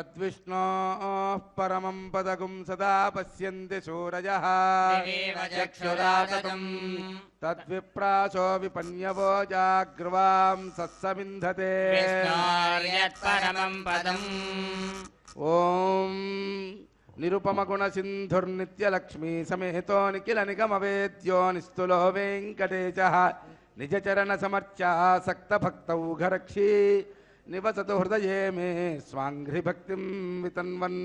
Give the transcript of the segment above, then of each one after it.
तद्विष्णोः परमं पदगुं सदा पश्यन्ति सूरयः तद्विप्रासो विपन्यवो जाग्रवां सत्समिन्धते ॐ निरुपमगुणसिन्धुर्नित्यलक्ष्मी समेतो निखिलनिगमवेद्यो निस्तुलो वेङ्कटेशः निजचरणसमर्चासक्तभक्तौघरक्षी निवसतु हृदये मे स्वाङ्घ्रिभक्तिं वितन्वन्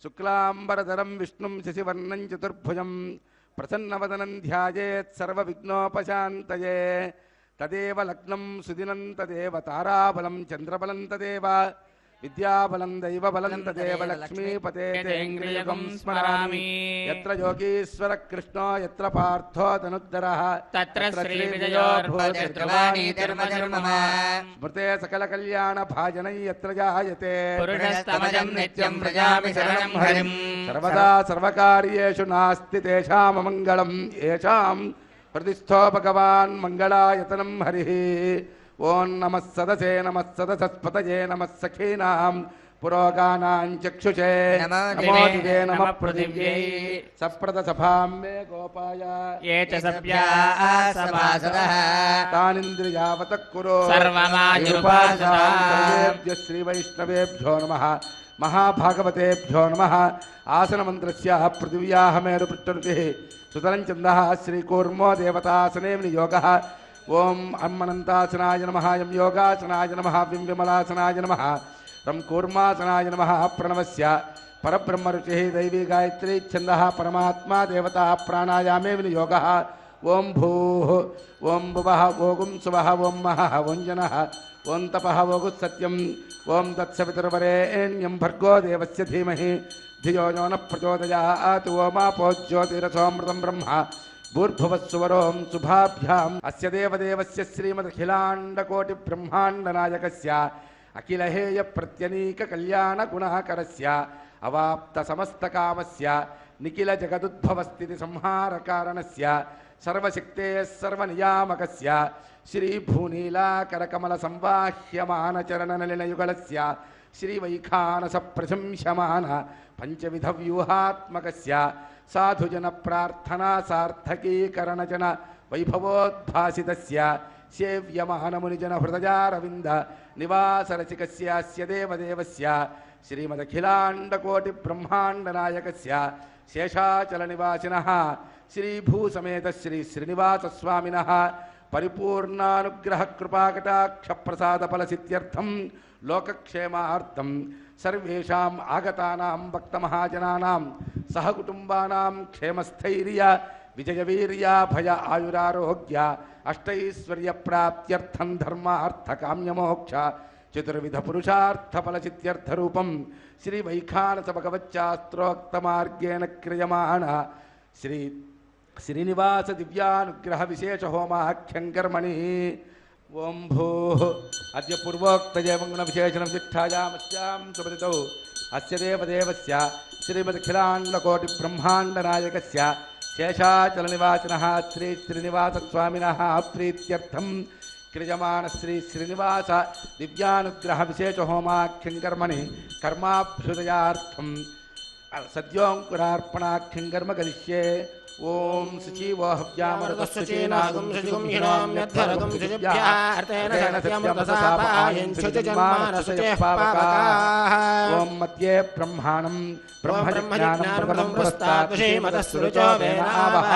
शुक्लाम्बरधरं विष्णुं शशिवर्णं चतुर्भुजं प्रसन्नवदनं ध्यायेत् सर्वविघ्नोपशान्तये तदेव लग्नं सुदिनं तदेव ताराबलं चन्द्रबलं तदेव विद्याबलं दैवबलं तदेव लक्ष्मीपते तेऽङ्घ्रियुगं स्मरामि यत्र योगीश्वर कृष्णो यत्र पार्थो धनुद्धरः तत्र श्रीविजयो स्मृते सकलकल्याणभाजनै यत्र जायते पुरुषस्तमजं नित्यं व्रजामि शरणं हरिं सर्वदा सर्वकार्येषु नास्ति तेषाममङ्गलं येषां प्रतिष्ठो भगवान् मङ्गलायतनं हरिः ओं नमः सदसे नमः सदसस्पतये नमः सखीनां पुरोगानां चक्षुषे नमो दिवे नमः पृथिव्यै सप्रदसभां मे गोपाय ये च सभ्याः सभासदः तानिन्द्रियावतः कुरु सर्वमायुर्पासदाभ्यः श्रीवैष्णवेभ्यो नमः महाभागवतेभ्यो नमः आसनमन्त्रस्य पृथिव्याः मेरुपृष्ठरुचिः सुतलं छन्दः श्रीकूर्मो देवतासने विनियोगः ओं अम्मनन्तासनाय नमः यं योगासनाय नमः विं विमलासनाय नमः रं कूर्मासनाय नमः प्रणवस्य परब्रह्मरुचिः दैवी गायत्री छन्दः परमात्मा देवता प्राणायामे विनियोगः ओं भूः ओं भुवः ओगुं सुवः ओं महः ओं जनः ओं तपः ओगुः सत्यम् ओं तत्सवितुर्वरेण्यं भर्गो देवस्य धीमहि धियो यो नः प्रचोदयात् ओमापो ज्योतिरसोऽमृतं ब्रह्म भूर्भुवस्सुवरों शुभाभ्याम् अस्य देवदेवस्य श्रीमदखिलाण्डकोटिब्रह्माण्डनायकस्य अखिलहेयप्रत्यनीककल्याणगुणाकरस्य अवाप्तसमस्तकामस्य निखिलजगदुद्भवस्थितिसंहारकारणस्य सर्वशक्तेः सर्वनियामकस्य श्रीभूनीलाकरकमलसंवाह्यमानचरणनलिनयुगलस्य श्रीवैखानसप्रशंस्यमान पञ्चविधव्यूहात्मकस्य साधुजन प्रार्थना सार्थकीकरणजन वैभवोद्भासितस्य सेव्यमानमुनिजन हृदयारविन्द निवासरसिकस्य देवदेवस्य श्रीमदखिलाण्डकोटिब्रह्माण्डनायकस्य शेषाचलनिवासिनः श्रीभूसमेत श्री श्रीनिवासस्वामिनः परिपूर्णानुग्रहकृपाकटाक्षप्रसादफलसिद्ध्यर्थं लोकक्षेमार्थं सर्वेषाम् आगतानां भक्तमहाजनानां सहकुटुम्बानां क्षेमस्थैर्य विजयवीर्याभय आयुरारोग्य अष्टैश्वर्यप्राप्त्यर्थं धर्मार्थकाम्यमोक्ष चतुर्विधपुरुषार्थफलसिद्ध्यर्थरूपं श्रीवैखानसभगवच्चास्त्रोक्तमार्गेण क्रियमाण श्री श्रीनिवास दिव्यानुग्रहविशेषहोमाख्यं कर्मणि ओं भूः अद्य पूर्वोक्तजयमङ्गलविशेषणं शिक्षायामस्यां सुपतितौ अस्य देवदेवस्य श्रीमदखिलाण्डकोटिब्रह्माण्डनायकस्य शेषाचलनिवासिनः श्री श्रीनिवासस्वामिनः प्रीत्यर्थं क्रियमाण श्री श्रीनिवास दिव्यानुग्रहविशेषहोमाख्यं कर्मणि कर्माभ्युदयार्थं सद्योऽङ्कुरार्पणाख्यं कर्म करिष्ये ओं शुचिवो हव्यामरुतश्चेनागं शुचिगं हिनाम्यद्धरगं शुचिभ्यार्तेन सत्यमृतसापायं शुचिजन्मानशुचेः पावकाः ओं मध्ये ब्रह्माणं ब्रह्मज्ञानं प्रथमं पुरस्तात् श्रीमदस्सुरुचो वेदावः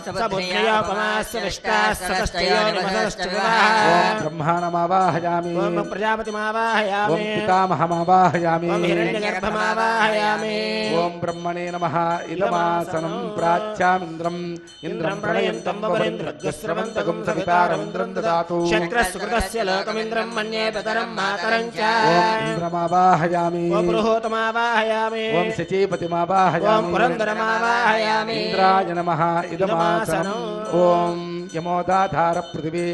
सबुद्ध्योपमास्य विष्टास्ततश्चयोनिमतश्चविवाः ओं ब्रह्माणमावाहयामि ओं प्रजापतिमावाहयामि ओं पितामहमावाहयामि ओं हिरण्यगर्भमावाहयामि ओं ब्रह्मणे नमः इदमासनं प्राच्यामि इंद्रं प्रणयन्तं वरेन्द्रज्ञस्रवन्तगुं सवितारमिन्द्रं ददातु शक्रस्कृतस्य लोकमिन्द्रं मन्ये पितरं मातरं च ओं इन्द्रमावाहयामि ओं पुरुहूतमावाहयामि ओं शचीपतिमावाहयामि ओं पुरन्दरमावाहयामि इन्द्राय नमः इदमासनं ओं यमोदाधार पृथिवी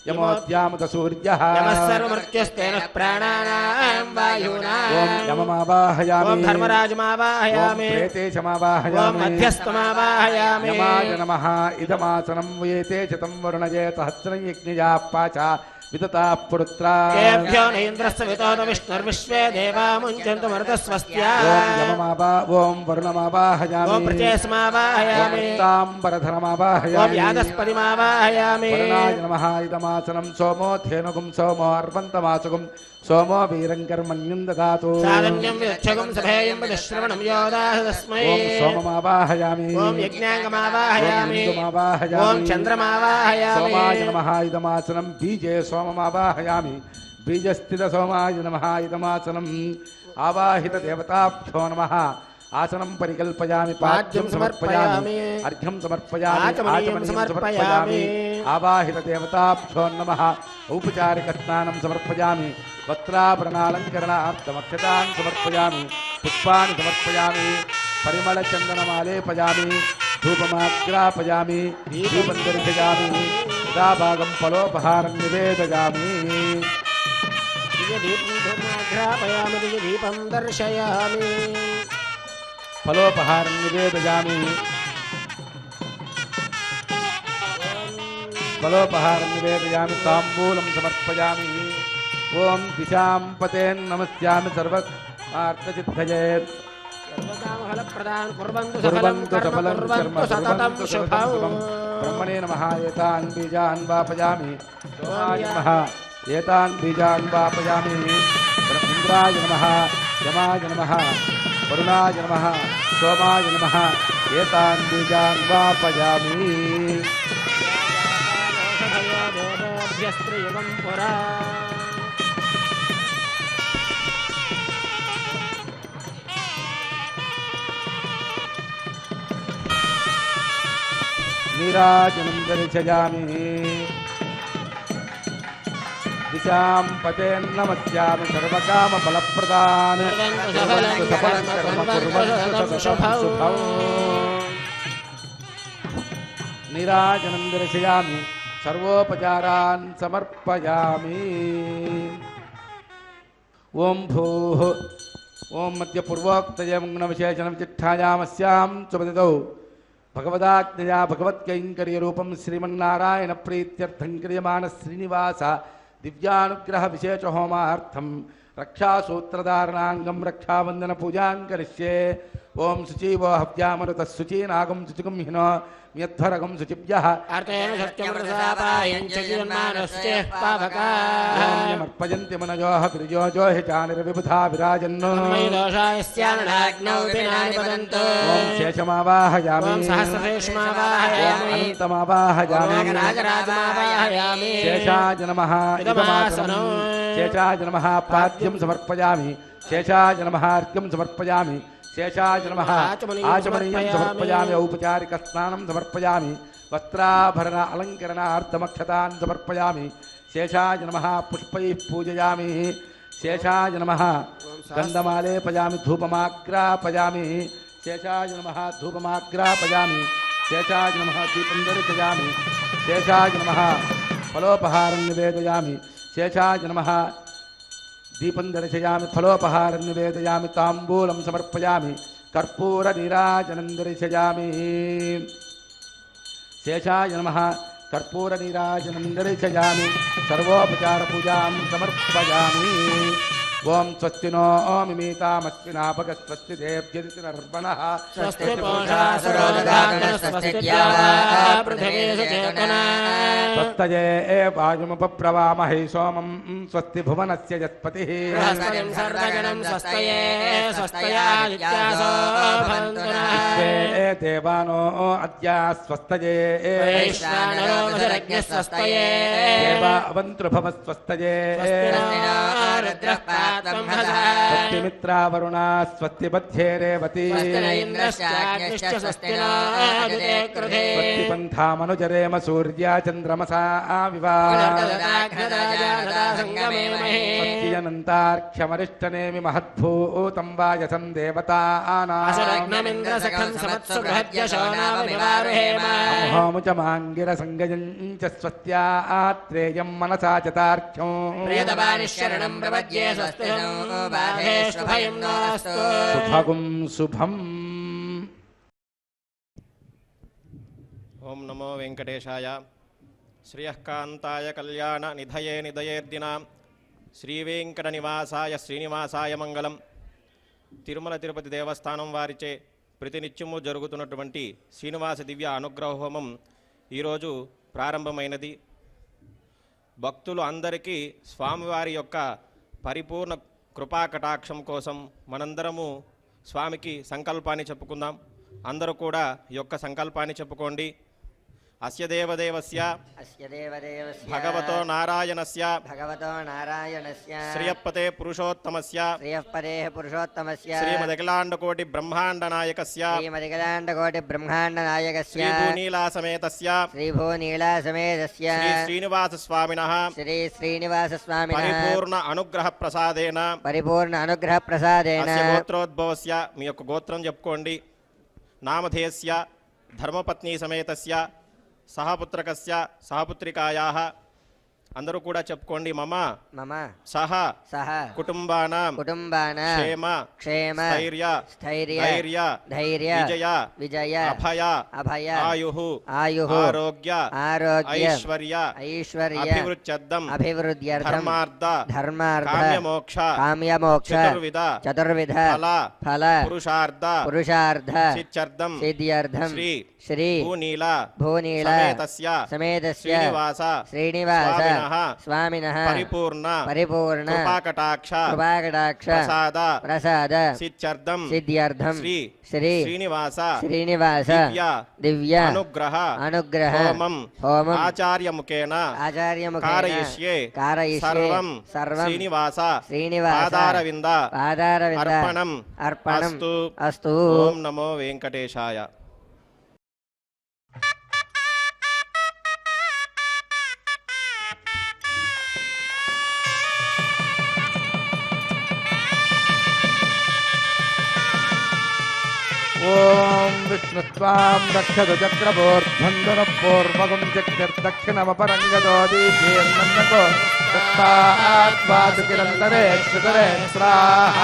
यमोद्यामुत सूर्यः यमः सर्वमृत्युस्तेन प्राणानां वायूनाम् ओम यममावाहयामि ओम धर्मराजमावाहयामि ओम प्रेतेशमावाहयामि ओम मध्यस्थमावाहयामि यमाय नमः इदमासनं वेते शतं वरुणये सहस्रं यज्ञया पाचा विदताः पुरुत्रा तेभ्यो न इन्द्रस्य वितोद विष्णुर्विश्वे देवा मुञ्चन्तु मरुतस्वस्त्या ओम यममावा ओम वरुणमावाहयामि ओम प्रचेस्मावाहयामि ओम ताम्बरधरमावाहयामि ओम यादस्पतिमावाहयामि वरुणाय नमः इदमासनं सोमो धेनुगुं सोमो अर्वन्तमासुगुं सोमो वीरङ्कर्मण्यं ददातु साधन्यं विदक्षगुं सभेयं विदश्रवणं योदाह तस्मै ओम सोममावाहयामि ओम यज्ञाङ्गमावाहयामि ओम इन्दुमावाहयामि ओम चन्द्रमावाहयामि सोमाय नमः इदमासनं बीजे सोममावाहयामि बीजस्थित सोमाय नमः इदमासनम् आवाहित देवताभ्यो नमः आसनं परिकल्पयामि पाद्यं समर्पयामि अर्घ्यं समर्पयामि आचमनीयं समर्पयामि आवाहित देवताभ्यो नमः औपचारिक स्नानं समर्पयामि वस्त्राभरणालङ्करणार्थमक्षतान् समर्पयामि पुष्पाणि समर्पयामि परिमलचन्दनमालेपयामि धूपमाग्रापयामि दीपं दर्शयामि यथाभागं फलोपहारं निवेदयामि दिव्यदीपं दिव्यदीपं दर्शयामि फलोपहारं निवेदयामि फलोपहारं निवेदयामि ताम्बूलं समर्पयामि ओम दिशां पतेन् नमस्यामि सर्वार्थसिद्धये सर्वकामफलप्रदानं कुर्वन्तु कुर्वन्तु सकलं कर्म सततं शुभं ब्रह्मणे नमः एतान् बीजान् वापयामि सोमाय नमः एतान् बीजान् वापयामि इन्द्राय नमः यमाय नमः वरुणाय नमः सोमाय नमः एतान् बीजान् वापयामि देवेभ्यस्त्रियुगं पुरा नीराजनं दर्शयामि दिशां पतेन् नमस्यामि सर्वकामफलप्रदान् कुर्वन्तु सकलं कर्म कुर्वन्तु सततं शुभम् नीराजनं दर्शयामि सर्वोपचारान् समर्पयामि ओम भूः ओम मध्य पूर्वोक्तये मंगलविशेषणं चिट्ठायामस्यां सुपतितौ भगवदाज्ञया भगवत्कैङ्कर्यरूपं श्रीमन्नारायण प्रीत्यर्थं क्रियमाण श्रीनिवास दिव्यानुग्रह विशेष होमार्थं रक्षासूत्रधारणाङ्गं रक्षाबन्धन पूजां करिष्ये ओम शुचीवो हव्यामरुतः शुचीनागं शुचिगं हिनो यद्धरगं शुचिभ्यः अर्थेन सत्यमृतसापायं च जीवन्मानस्य पावकाः यमर्पयन्ति मनयोः गिरिजोजो हि चानिर्विबुधा विराजन्नो मयि दोषाय स्याननाग्नौ विनानि वदन्तु ओम शेषमावाहयामि ओम सहस्रशेषमावाहयामि अनन्तमावाहयामि नागराजमावाहयामि शेषाय नमः इदमासनो शेषाय नमः पाद्यं समर्पयामि शेषाय नमः अर्घ्यं समर्पयामि शेषाय नमः आचमनीयं समर्पयामि औपचारिक स्नानं समर्पयामि वस्त्राभरण अलङ्करणार्थमक्षतान् समर्पयामि शेषाय नमः पुष्पैः पूजयामि शेषाय नमः गन्धमालेपयामि धूपमाग्रापयामि शेषाय नमः धूपमाग्रापयामि शेषाय नमः दीपं दर्शयामि शेषाय नमः फलोपहारं निवेदयामि शेषाय नमः दीपं दर्शयामि फलोपहारं निवेदयामि ताम्बूलं समर्पयामि कर्पूरनीराजनं दर्शयामि शेषाय नमः कर्पूरनीराजनं दर्शयामि सर्वोपचारपूजां समर्पयामि ओम स्वस्ति नो मिमीतामस्विनाभगस्वस्ति देव्यदिति नर्मणः स्वस्ति पूषासुरोदधातनः स्वस्ति द्यावा पृथिवी सुचेतना स्वस्तये वायुमुपप्रवामहे सोमं स्वस्ति भुवनस्य यत्पतिः बृहस्पतिं सर्वगणं स्वस्तये स्वस्तयादित्यासो भवन्तु नः विश्वे देवानो अद्य स्वस्तये वैश्वानरो मधुरज्ञः स्वस्तये देवा अवन्तृभव स्वस्तये स्वस्ति नो रुद्रः स्वस्तिमित्रा वरुणा स्वस्ति पथ्ये रेवती स्वस्ति पन्थामनुजरेम सूर्या चन्द्रमसा विवा स्वस्तिजनन्तार्क्ष्यमरिष्टनेमि महद्भूतं वायसं देवतानामुहोमुचमाङ्गिरसङ्गजं च स्वस्त्यात्रेयं मनसा च तार्क्ष्यं सुभगुं शुभम्। ओं नमो वेंकटेशाय। श्रियःकान्ताय कल्याण निधये निधयेर्दिनां శ్రీవేంకటనివాసాయ శ్రీనివాసాయ మంగళం. తిరుమల తిరుపతి దేవస్థానం వారిచే ప్రతినిత్యము జరుగుతున్నటువంటి శ్రీనివాస దివ్య అనుగ్రహ హోమం ఈరోజు ప్రారంభమైనది. భక్తులు అందరికీ స్వామివారి యొక్క పరిపూర్ణ కృపాకటాక్షం కోసం మనందరము స్వామికి సంకల్పాన్ని చెప్పుకుందాం. అందరూ కూడా ఈ యొక్క సంకల్పాన్ని చెప్పుకోండి. అస్య దేవదేవస్య భగవతో నారాయణస్య శ్రియపతే పురుషోత్తమస్య శ్రీమదఖిలాండకోటి బ్రహ్మాండ నాయకస్య శ్రీభూనీలాసమేతస్య శ్రీ శ్రీనివాస స్వామినః పరిపూర్ణ అనుగ్రహ ప్రసాదేన అస్య గోత్రోద్భవస్య మీ యొక్క గోత్రం చెప్పుకోండి. నామధేయస్య ధర్మపత్ని సమేతస్య సహపుత్రకస్య సహపుత్రికాయాః అందరూ కూడా చెప్పుకోండి. మమ సహ కుటుంబానాం క్షేమ స్థైర్య విజయ అభయ ఆయుః ఆరోగ్య ఐశ్వర్య అభివృద్ధ్యర్థం ధర్మార్థ కామ్యమోక్ష చతుర్విధ ఫల పురుషార్థ సిద్ధ్యర్థం శ్రీ భూనీల సమేతస్య శ్రీనివాస స్వామినః పరిపూర్ణ కృపాకటాక్ష ప్రసాద సిద్ధ్యర్థం శ్రీ శ్రీనివాస దివ్య అనుగ్రహ హోమం ఆచార్యముఖేన కారయిష్యే సర్వం శ్రీనివాస పాదారవింద అర్పణం అస్తు. ఓం నమో వెంకటేశాయ. ఓం విష్ణుత్వాం రక్షతు చక్రబోర్ధ్వంధనపూర్వకం చక్రర్దక్షిణమపరంగదోదీర్మన్నకో తత్పాద్వాదుకిరంతరే శ్రుతరే స్రాహ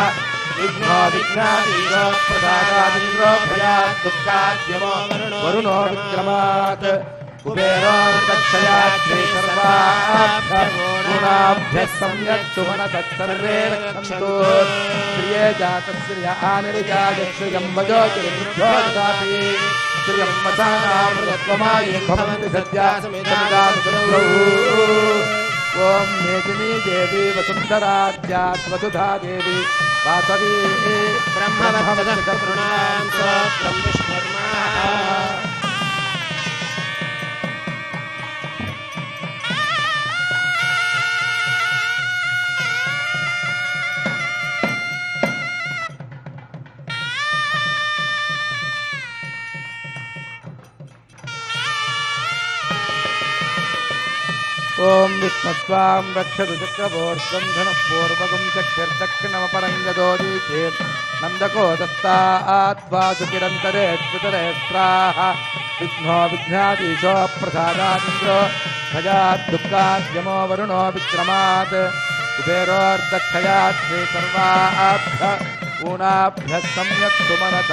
విఘ్నో విఘ్నాదీశో ప్రసాదాదింద్రో భయాత్ దుఃఖాద్యమో వరుణో విక్రమాత్ కుబేరో దక్షయా శ్రీసర్వాభ్యः సమ్యక్ సుమనతత్సర్వే రక్షन्तు. ప్రియే జాతశ్రియ ఆనిర్జాయ శ్రియం వజోతిర్బుద్ధోదాపి శ్రియం వసానామృతత్వమాయే భవంతి సద్యా సమిదానుగ్రహౌ. ఓం మేదినీ దేవి వసుంధరాజ్యాత్ వసుధా దేవి వాసవీ బ్రహ్మవత్సకృణాం స్తోత్రం విష్ణుర్మా. ఓం విష్ణుత్వాం రక్షతు చక్రబోర్ధ్వం ధనపూర్వకం చక్రర్దక్షిణమపరంగదోదీతే నందకో దత్తాద్వాసుకిరంతరే శ్రుతరే స్రాహ విఘ్నో విఘ్నాదీశో ప్రసాదాదింద్రో భయాత్ దుఃఖాద్యమో వరుణో విక్రమాత్ కుబేరోర్దక్షయాత్ శ్రీసర్వాభ్య ఊనాభ్యः సమ్యక్ సుమనత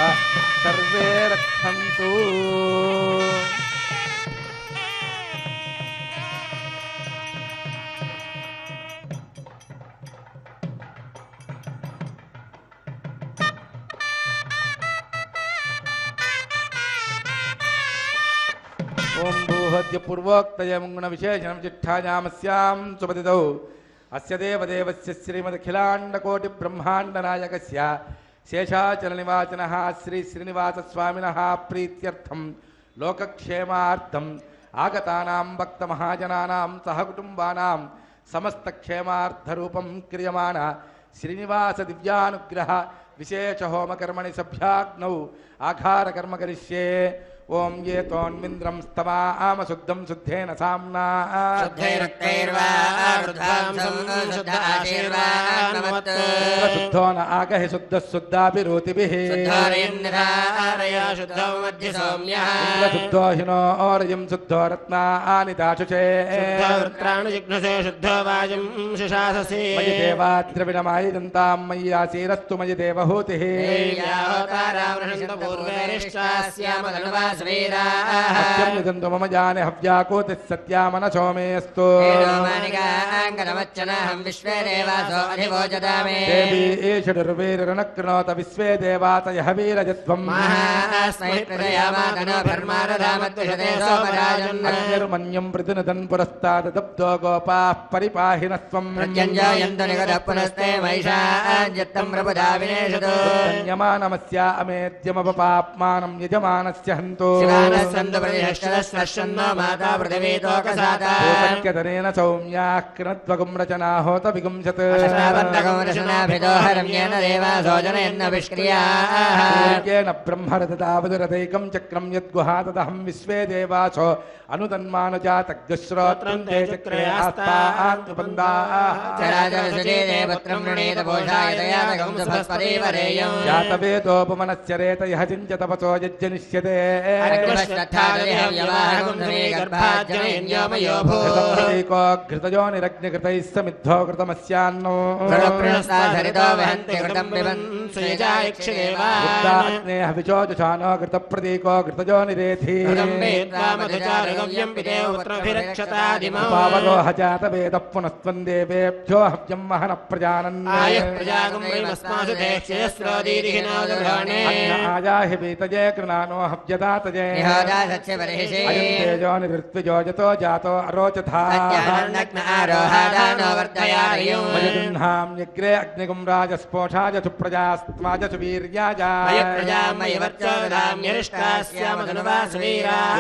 సర్వే రక్షन्तు. ఓం భూహద్య పూర్వోక్తయముగుణ విశేషణం చిట్టాయామస్యాం సుపతితౌ అస్య దేవదేవస్య శ్రీమదఖిలాండకోటి బ్రహ్మాండనాయకస్య శేషాచలనివాచనః శ్రీ శ్రీనివాసస్వామినः ప్రీత్యర్థం లోకక్షేమార్థం ఆగతానాం భక్తమహాజనానాం సహకుటుంబానాం సమస్తక్షేమార్థరూపం క్రియమాణ శ్రీనివాస దివ్యానుగ్రహ విశేష హోమకర్మణి సభ్యాగ్నౌ ఆఘార కర్మ కరిష్యే. ఓం ఏ తోన్మింద్రం స్తమామ శుద్ధం శుద్ధేన సామ్నా శుద్ధో న ఆగహి శుద్ధ శుద్ధాభిరోతిభిః శుద్ధో హినోరయం శుద్ధో రత్నాని దాశుషే మయి దేవాద్రవిణమాయిదంతాం మయ్యాసీరస్తు మయి దేవహూతిః సత్యం నిదంతు మమ జానే హవ్యాకోతి సత్యామనసో మేస్తు దేవీ ఈషడుర్వీరనక్నోత విశ్వే దేవాతయ వీరజధ్వం అగ్నిర్మన్యం ప్రతినదన్ పురస్తాదబ్దో గోపాః పరిపాహినస్వం న్యమానమస్య అమేద్యమపపాప్మానం యజమానస్య హంతో పూతక్యతనేన సౌమ్యాః కృణత్వగుం రచనా హోత విగుంసత్ సూర్యేణ బ్రహ్మరథావదురథైకం చక్రం యద్గుహాతదహం విశ్వే దేవాసో అనుతన్మానుజాతగ్శ్రోత్రం తే చక్రే జాతవేదోపమనస్య రేతయః చించ తపసో యజ్జనిష్యతే ఘృతయోనిరగ్నిఘృతైः సమిద్ధో ఘృతమస్యాన్నో విచోజానో ఘృతప్రతీకో ఘృతయోనిరేధి పావరోహ జాతవేద పునస్త్వం దేవేభ్యో హవ్యం మహన ప్రజానన్ ఆయాహి పీతజే కృణానో హవ్యదాతజే తేజో నిరుత్విజోజతో జాతో అరోచథామ్యగ్రే అగ్నిగుం రాజస్పోషాయ సుప్రజాస్త్వాజ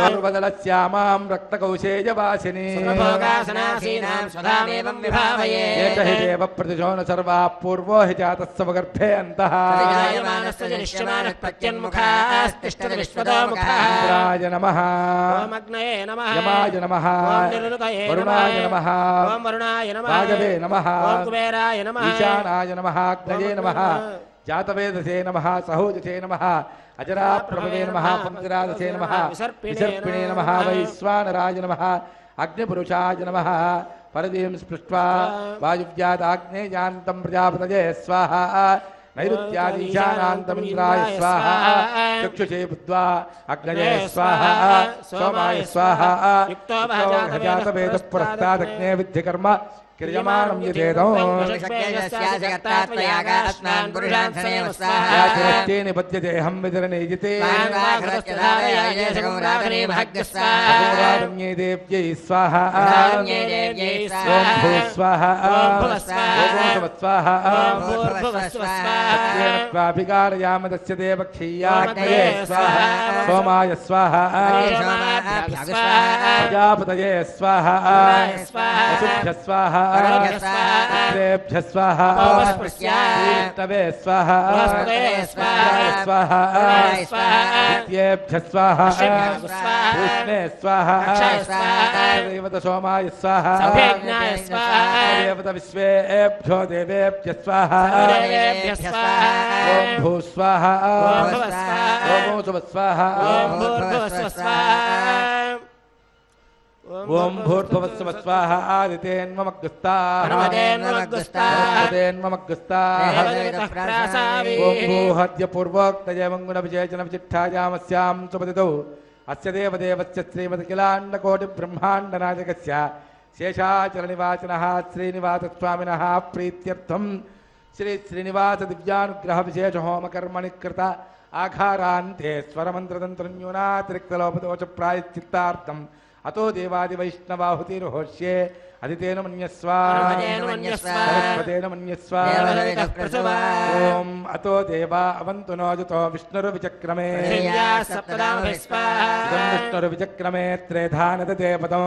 సువీర్యాజాశ్యామాం రక్తకౌశేయవాసిని హి దేవ ప్రతిశోన సర్వా పూర్వో హి జాతస్వ గర్భే అంతః ఇంద్రాయ నమః యమాయ నమః వరుణాయ నమః వాయవే నమః ఈశానాయ నమః అగ్నయే నమః జాతవేదసే నమః సహోజసే నమః అజరాప్రభవే నమః పంకరాదసే నమః విసర్పిణే నమః వైశ్వానరాయ నమః అగ్నిపురుషాయ నమః పరదీం స్పృష్ట్వా వాయువ్యాదాగ్నేయాంతం ప్రజాపతయే స్వాహా నైరుత్యాదీశానాంతమింద్రాయ స్వాహా చక్షుషే బుద్ధ్వా అగ్నయే స్వాహా సోమాయ స్వాహా జాతవేద పురస్తాదగ్నే విద్ధి కర్మ క్రియమాణం యజేదో నిపద్యతేహం విదరనేజితే దేవ్యై స్వాహా ఓం భూ స్వాహా స్వాహాభికారయామదస్య దేవక్షీయాగ్నయే స్వాహా సోమాయ స్వాహా ప్రజాపతయే స్వాహా వసుభ్య స్వాహా ేభ్య స్వాహా విష్ణవే స్వాహా స్వాహా విద్యేభ్య స్వాహా కృష్ణే స్వాహా దేవత సోమాయ స్వాహా దేవత విశ్వేభ్యో దేవేభ్య స్వాహా ఓం భూ స్వాహా ఓం స్వాహా ఓం భూర్భువస్సువ స్వాహా ఆదితేన్మమగ్రస్తాః ఓం భూహద్య పూర్వోక్తయ మంగుణ విజేచన విచిట్టాయామస్యాం సుపతితౌ అస్య దేవదేవస్య శ్రీమతి కిలాండకోటి బ్రహ్మాండ నాయకస్య శేషాచల నివాసినః శ్రీనివాసస్వామినః ప్రీత్యర్థం శ్రీ శ్రీనివాస దివ్యానుగ్రహ విశేష హోమకర్మణి కృత ఆఘారాంతే స్వరమంత్రతంత్రన్యూనాతిరిక్తలోపదోష ప్రాయశ్చిత్తార్థం అతో దేవాది వైష్ణవాహుతిర్హోష్యే అదితేన మన్యస్వ సరస్వతేన మన్యస్వ ఓం అతో దేవా అవంతు నోజుతో విష్ణుర్విచక్రమే విష్ణుర్విచక్రమే త్రేధానద దేవతం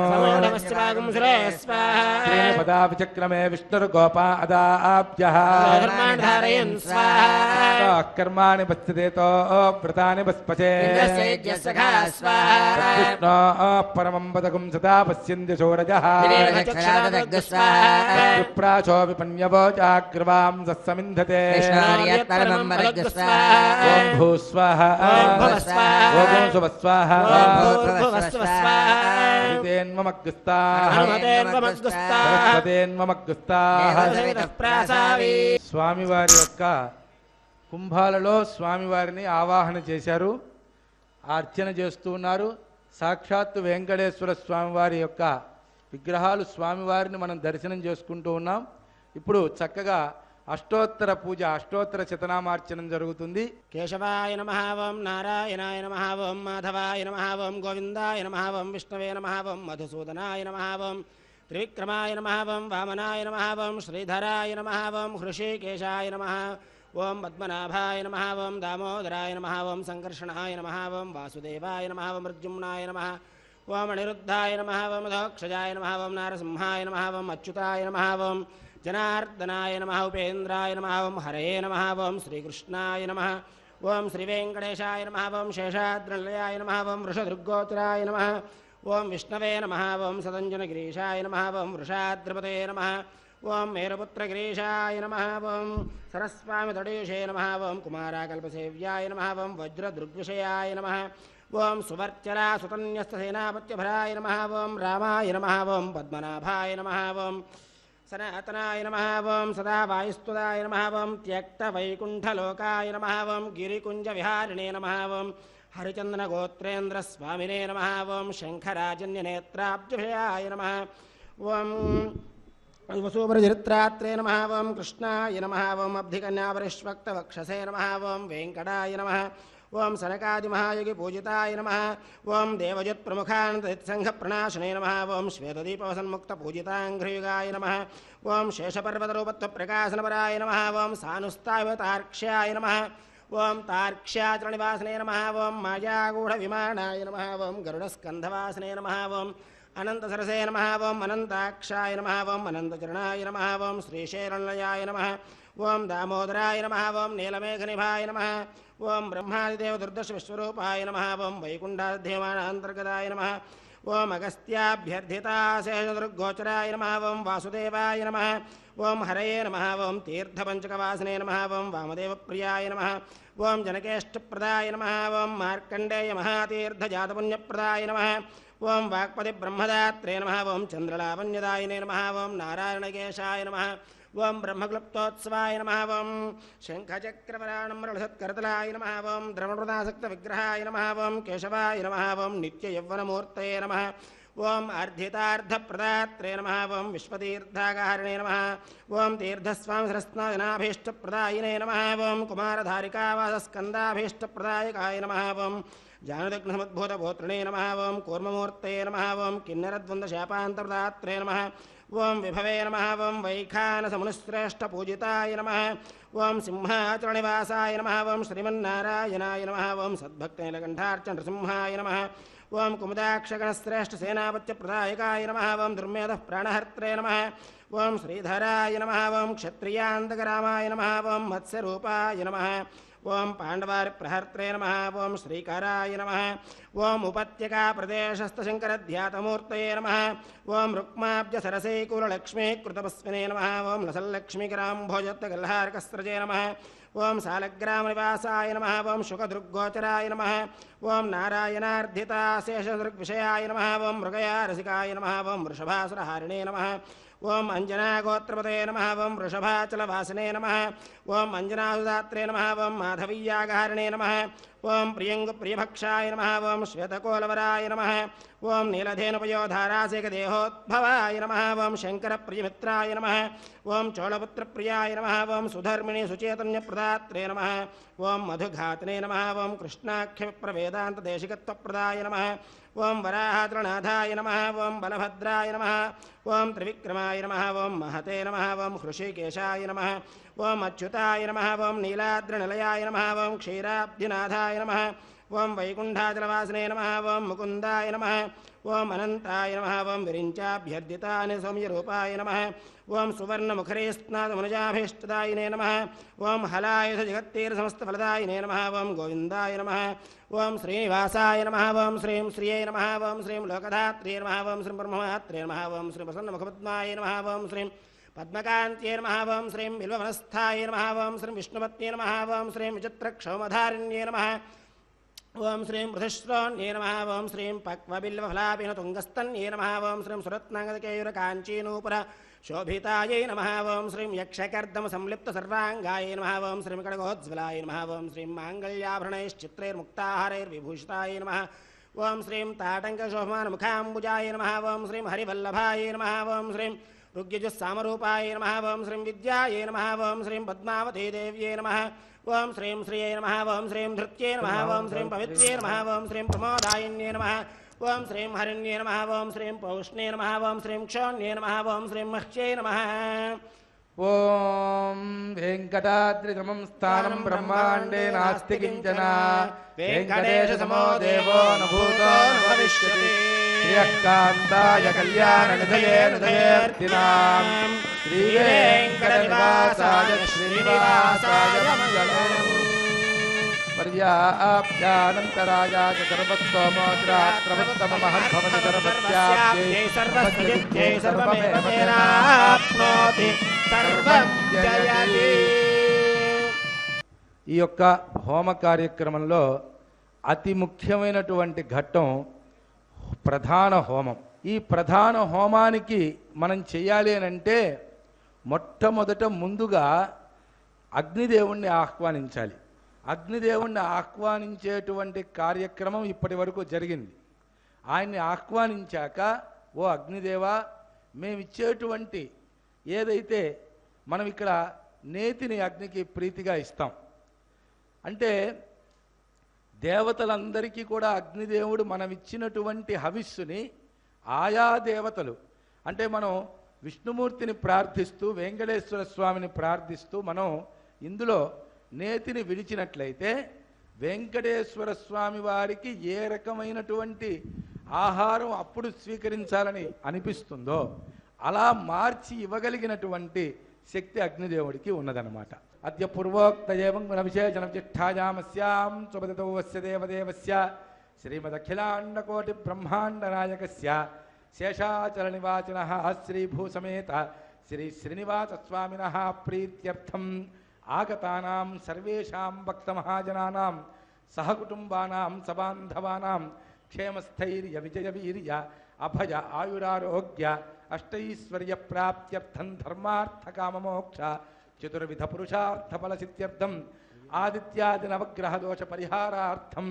పదా విచక్రమే విష్ణుర్గోపాదాభ్యః కర్మాణి ధారయన్ స్వాహా కర్మాణి పశ్యదేతో వ్రతాని పస్పచే స్వాహా కృష్ణో పరమం పదకం సదా పశ్యంతి శౌరజః విప్రాచో విపన్యవో చాగ్రవాం సస్సమింధతే ఓం భూస్వాహ ఓం శుభస్వాహ స్వామివారి యొక్క కుంభాలలో స్వామివారిని ఆవాహన చేశారు, అర్చన చేస్తూ ఉన్నారు. సాక్షాత్తు వెంకటేశ్వర స్వామివారి యొక్క విగ్రహాలు స్వామివారిని మనం దర్శనం చేసుకుంటూ ఉన్నాం. ఇప్పుడు చక్కగా అష్టోత్తర పూజ, అష్టోత్తర శతనామార్చనం జరుగుతుంది. కేశవాయ నమః ఓం నారాయణాయ నమః ఓం మాధవాయ నమః ఓం గోవిందాయ నమః ఓం విష్ణవే నమః ఓం మధుసూదనాయ నమః ఓం త్రివిక్రమాయ నమః ఓం వామనాయ నమః ఓం శ్రీధరాయ నమః ఓం హృషీకేశాయ నమః ఓం పద్మనాభాయ నమః ఓం దామోదరాయ నమః ఓం సంకర్షణాయ నమః ఓం వాసుదేవాయ నమః ఓం మృత్యుమ్నాయ నమః ఓం అనిరుద్ధాయ నమః ఓం మధోక్షజాయ నమః ఓం నారసింహాయ నమః ఓం అచ్యుతాయ నమః ఓం జనార్దనాయ నమః ఉపేంద్రాయ నమః ఓం హరయే నమః ఓం శ్రీకృష్ణాయ నమః ఓం శ్రీవేంకటేశాయ నమః ఓం శేషాద్రినిలయాయ నమః ఓం వృషదృగ్గోచరాయ నమః ఓం విష్ణవే నమః ఓం సదంజనగిరీశాయ నమః ఓం వృషాద్రిపతే నమః ఓం మేరుపుత్రగిరీశాయ నమః ఓం సరస్వామి తడేశే నమః ఓం కుమారాకల్పసేవ్యాయ నమః ఓం వజ్రదృగ్విషయాయ నమః ఓం సువర్చలా సుతన్యస్తసేనాపత్యభరాయ నమః ఓం రామాయ నమః ఓం పద్మనాభాయ నమః ఓం సనాతనాయ నమః ఓం సదా వాయుస్తుదాయ నమః ఓం త్యక్తవైకుంఠలోకాయ నమః ఓం గిరికుంజవిహారిణే నమః ఓం హరిచందనగోత్రేంద్రస్వామినే నమః ఓం శంఖరాజన్యనేత్రాబ్జయాయ నమః ఓం వసూపరచరిత్రాత్రే నమః ఓం కృష్ణాయ నమః ఓం అబ్ధికన్యాపరిష్వక్తవక్షసే నమః ఓం వెంకటాయ నమః ఓం సనకాదిమహాయోగి పూజితాయ నమః ఓం దేవజత్ప్రముఖానందసంఘప్రణాశనే నమః ఓం శ్వేతదీపవసన్ముక్తపూజితాంఘ్రయుగాయ నమః ఓం శేషపర్వతరూపత్వప్రకాశనపరాయ నమః ఓం సానుస్తావతార్క్ష్యాయ నమః ఓం తార్క్ష్యాచలనివాసనే నమః ఓం మాయాగూఢవిమానాయ నమః ఓం గరుడస్కంధవాసనే నమః ఓం అనంతసరసే నమః ఓం అనంతాక్షాయ నమః ఓం అనంతచరణాయ నమః ఓం శ్రీశైలనిలయాయ నమః ఓం దామోదరాయ నమః ఓం నీలమేఘనిభాయ నమః ఓం బ్రహ్మాదిదేవ దుర్దశ విశ్వరూపాయ నమః ఓం వైకుంఠాధ్యమానాంతర్గతాయ నమః ఓం అగస్త్యాభ్యర్థితాశేషదుర్గోచరాయ నమః ఓం వాసుదేవాయ నమః ఓం హరయే నమః ఓం తీర్థపంచకవాసనే నమః ఓం వామదేవప్రియాయ నమః ఓం జనకేష్టప్రదాయ నమః ఓం మార్కండేయ మహాతీర్థజాతపుణ్యప్రదాయ నమః ఓం వాక్పతి బ్రహ్మదాత్రే నమః ఓం చంద్రలావణ్యదాయినే నమః ఓం నారాయణకేశాయ నమః ఓం బ్రహ్మక్లుప్తోత్సవాయ నమః ఓం శంఖచక్రవరాణమరళసత్కరతలాయ నమః ఓం ద్రవణృదాసక్త విగ్రహాయ నమః ఓం కేశవాయ నమః ఓం నిత్యయౌవనమూర్తయే నమః ఓం అర్ధితార్థప్రదాత్రే నమః ఓం విశ్వతీర్థాగారిణే నమః ఓం తీర్థస్వామి సరస్నాజనాభీష్టప్రదాయినే నమః ఓం కుమారధారికావాసస్కందాభీష్టప్రదాయకాయ నమః ఓం జానుదగ్నసముద్భూతభూత్రణే నమః ఓం కూర్మమూర్తయే నమః ఓం కిన్నరద్వంద్వశాపాంతర్దాత్రే నమః ఓం విభవే నమః ఓం వైఖానసమునిశ్రేష్టపూజితాయ నమః ఓం సింహాచలనివాసాయ నమః ఓం శ్రీమన్నారాయణాయ నమః ఓం సద్భక్తనీలకంఠార్చ నృసింహాయ నమః ఓం కుముదాక్షగణశ్రేష్టసేనాపత్యప్రదాయకాయ నమః ఓం దుర్మేధః ప్రాణహర్త్రే నమః ఓం శ్రీధరాయ నమః ఓం క్షత్రియాంతకరామాయ నమః ఓం మత్స్యరూపాయ నమః ఓం పాండవారిప్రహర్త్రే నమః ఓం శ్రీకరాయ నమః ఓం ఉపత్యకాప్రదేశస్థశంకరధ్యాతమూర్తయే నమః ఓం రుక్మాబ్జసరసైకూలలక్ష్మీకృతపస్మినే నమః ఓం లసల్లక్ష్మీకరాంభోజత్తగల్హారకస్రజే నమః ఓం సాలగ్రామనివాసాయ నమః ఓం శుకదృగ్గోచరాయ నమః ఓం నారాయణార్ధితాశేషదృగ్విషయాయ నమః ఓం మృగయారసికాయ నమః ఓం వృషభాసురహారిణే నమః ఓం అంజనాగోత్రపతే నమః ఓం వృషభాచలవాసనే నమః ఓం అంజనాసుదాత్రే నమః ఓం మాధవీయాగారిణే నమః ఓం ప్రియంగుప్రియభక్షాయ నమః ఓం శ్వేతకోలవరాయ నమః ఓం నీలధేనుపయోధారాసేకదేహోద్భవాయ నమః ఓం శంకరప్రియమిత్రాయ నమః ఓం చోళపుత్రప్రియాయ నమః ఓం సుధర్మిణి సుచేతన్యప్రదాత్రే నమః ఓం మధుఘాతనే నమః ఓం కృష్ణాఖ్యవిప్రవేదాంతదేశికత్వప్రదాయ నమః ఓం వరాహాద్రనాథాయ నమః ఓం బలభద్రాయ నమః ఓం త్రివిక్రమాయ నమః ఓం మహతే నమః ఓం హృషీకేశాయ నమః ఓం అచ్యుతాయ నమః ఓం నీలాద్రినిలయాయ నమః ఓం క్షీరాబ్ధినాథాయ నమః ఓం వైకుంఠాచలవాసనే నమః ఓం ముకుందాయ నమః ఓం అనంతాయ నమః ఓం విరించాభ్యర్థితాని సౌమ్యరూపాయ నమః ఓం సువర్ణముఖరే స్నాదమనుజాభీష్టదాయినే నమః ఓం హలాయుధ జగత్తీర సమస్తఫలదాయినే నమః ఓం గోవిందాయ నమః ఓం శ్రీనివాసాయ నమః ఓం శ్రీం శ్రియై నమః ఓం శ్రీం లోకధాత్రే నమః ఓం శ్రీం బ్రహ్మమాత్రే నమః ఓం శ్రీ ప్రసన్నముఖపద్మాయ నమః ఓం శ్రీం పద్మకాంత్యై నమః ఓం శ్రీం బిల్వవనస్థాయ నమః ఓం శ్రీం విష్ణుపత్న్యై నమః ఓం శ్రీం విచిత్రక్షౌమధారిణ్యై నమః ఓం శ్రీం మృధశ్రోణ్యై నమః ఓం శ్రీం పక్వబిల్వఫలాభినతుంగస్తన్యై నమః ఓం శ్రీం సురత్నాంగదకేయురకాంచీనూపుర శోభితాయై నమః ఓం శ్రీం యక్షకర్దమ సంలిప్త సర్వాంగాయై నమః ఓం శ్రీం కడగోజ్వలాయ నమః ఓం శ్రీం మాంగళ్యాభరణైశ్చిత్రైర్ముక్తాహారైర్విభూషితాయ నమః ఓం శ్రీం తాటంకశోభమానముఖాంబుజాయ నమః ఓం శ్రీం హరివల్లభాయ నమః ఓం శ్రీం ఋగ్యజుస్సామరూపాయ నమః ఓం శ్రీం విద్యాయై నమః ఓం శ్రీం పద్మావతీ దేవ్యై నమః ఓం శ్రీం శ్రియై నమః ఓం శ్రీం ధృత్యై నమః ఓం శ్రీం పవిత్ర్యై నమః ఓం శ్రీం ప్రమోదాయిన్యై నమః ఓం శ్రీం హరిణ్యై నమః ఓం శ్రీం పౌష్ణ్యై నమః ఓం శ్రీం క్షోణ్యై నమః ఓం శ్రీం మహ్యై నమః ఓం వెంకటాద్రిగమం స్థానం బ్రహ్మాండే నాస్తి కించన వెంకటేశ సమో దేవో న భూతో న భవిష్యతి శ్రీయకాంతాయ కళ్యాణ నిధయే నిధయేర్తినాం శ్రీ వెంకటనివాసాయ శ్రీనివాసాయ మంగళం పర్యాప్యానంతరాయాచ సర్వత్వమోద్రాత్రవత్తమమహద్భవతి సర్వత్యాప్యై సర్వస్వజిత్యై సర్వమేవ తేనాప్నోతి సర్వం జయతి. ఈ యొక్క హోమ కార్యక్రమంలో అతి ముఖ్యమైనటువంటి ఘట్టం ప్రధాన హోమం. ఈ ప్రధాన హోమానికి మనం చేయాలి అని అంటే మొట్టమొదట ముందుగా అగ్నిదేవుణ్ణి ఆహ్వానించాలి. అగ్నిదేవుణ్ణి ఆహ్వానించేటువంటి కార్యక్రమం ఇప్పటి వరకు జరిగింది. ఆయన్ని ఆహ్వానించాక, ఓ అగ్నిదేవా, మేమిచ్చేటువంటి ఏదైతే మనం ఇక్కడ నేతిని అగ్నికి ప్రీతిగా ఇస్తాం అంటే దేవతలందరికీ కూడా అగ్నిదేవుడు మనం ఇచ్చినటువంటి హవిస్సుని ఆయా దేవతలు అంటే మనం విష్ణుమూర్తిని ప్రార్థిస్తూ వెంకటేశ్వర స్వామిని ప్రార్థిస్తూ మనం ఇందులో నేతిని విడిచినట్లయితే వెంకటేశ్వర స్వామి వారికి ఏ రకమైనటువంటి ఆహారం అప్పుడు స్వీకరించాలని అనిపిస్తుందో అలా మార్చి ఇవ్వగలిగినటువంటి శక్తి అగ్నిదేవుడికి ఉన్నదన్నమాట. అద్య పూర్వోక్త ఏవం గుణ విశేషణ జిష్ఠాయామస్యాం సుపతితోవస్య దేవదేవస్య శ్రీమదఖిలాండకోటి బ్రహ్మాండ నాయకస్య శేషాచల నివాసినః శ్రీభూసమేత శ్రీ శ్రీనివాస స్వామినః ప్రీత్యర్థం ఆగతానాం సర్వేషాం భక్తమహాజనానాం సహకుటుంబానాం సబాంధవానాం క్షేమస్థైర్య విజయవీర్య అభయ ఆయురారోగ్య అష్టైశ్వర్య ప్రాప్త్యర్థం ధర్మార్థకామమోక్ష చతుర్విధ పురుషార్థఫలసిద్ధ్యర్థం ఆదిత్యాది నవగ్రహ దోష పరిహారార్థం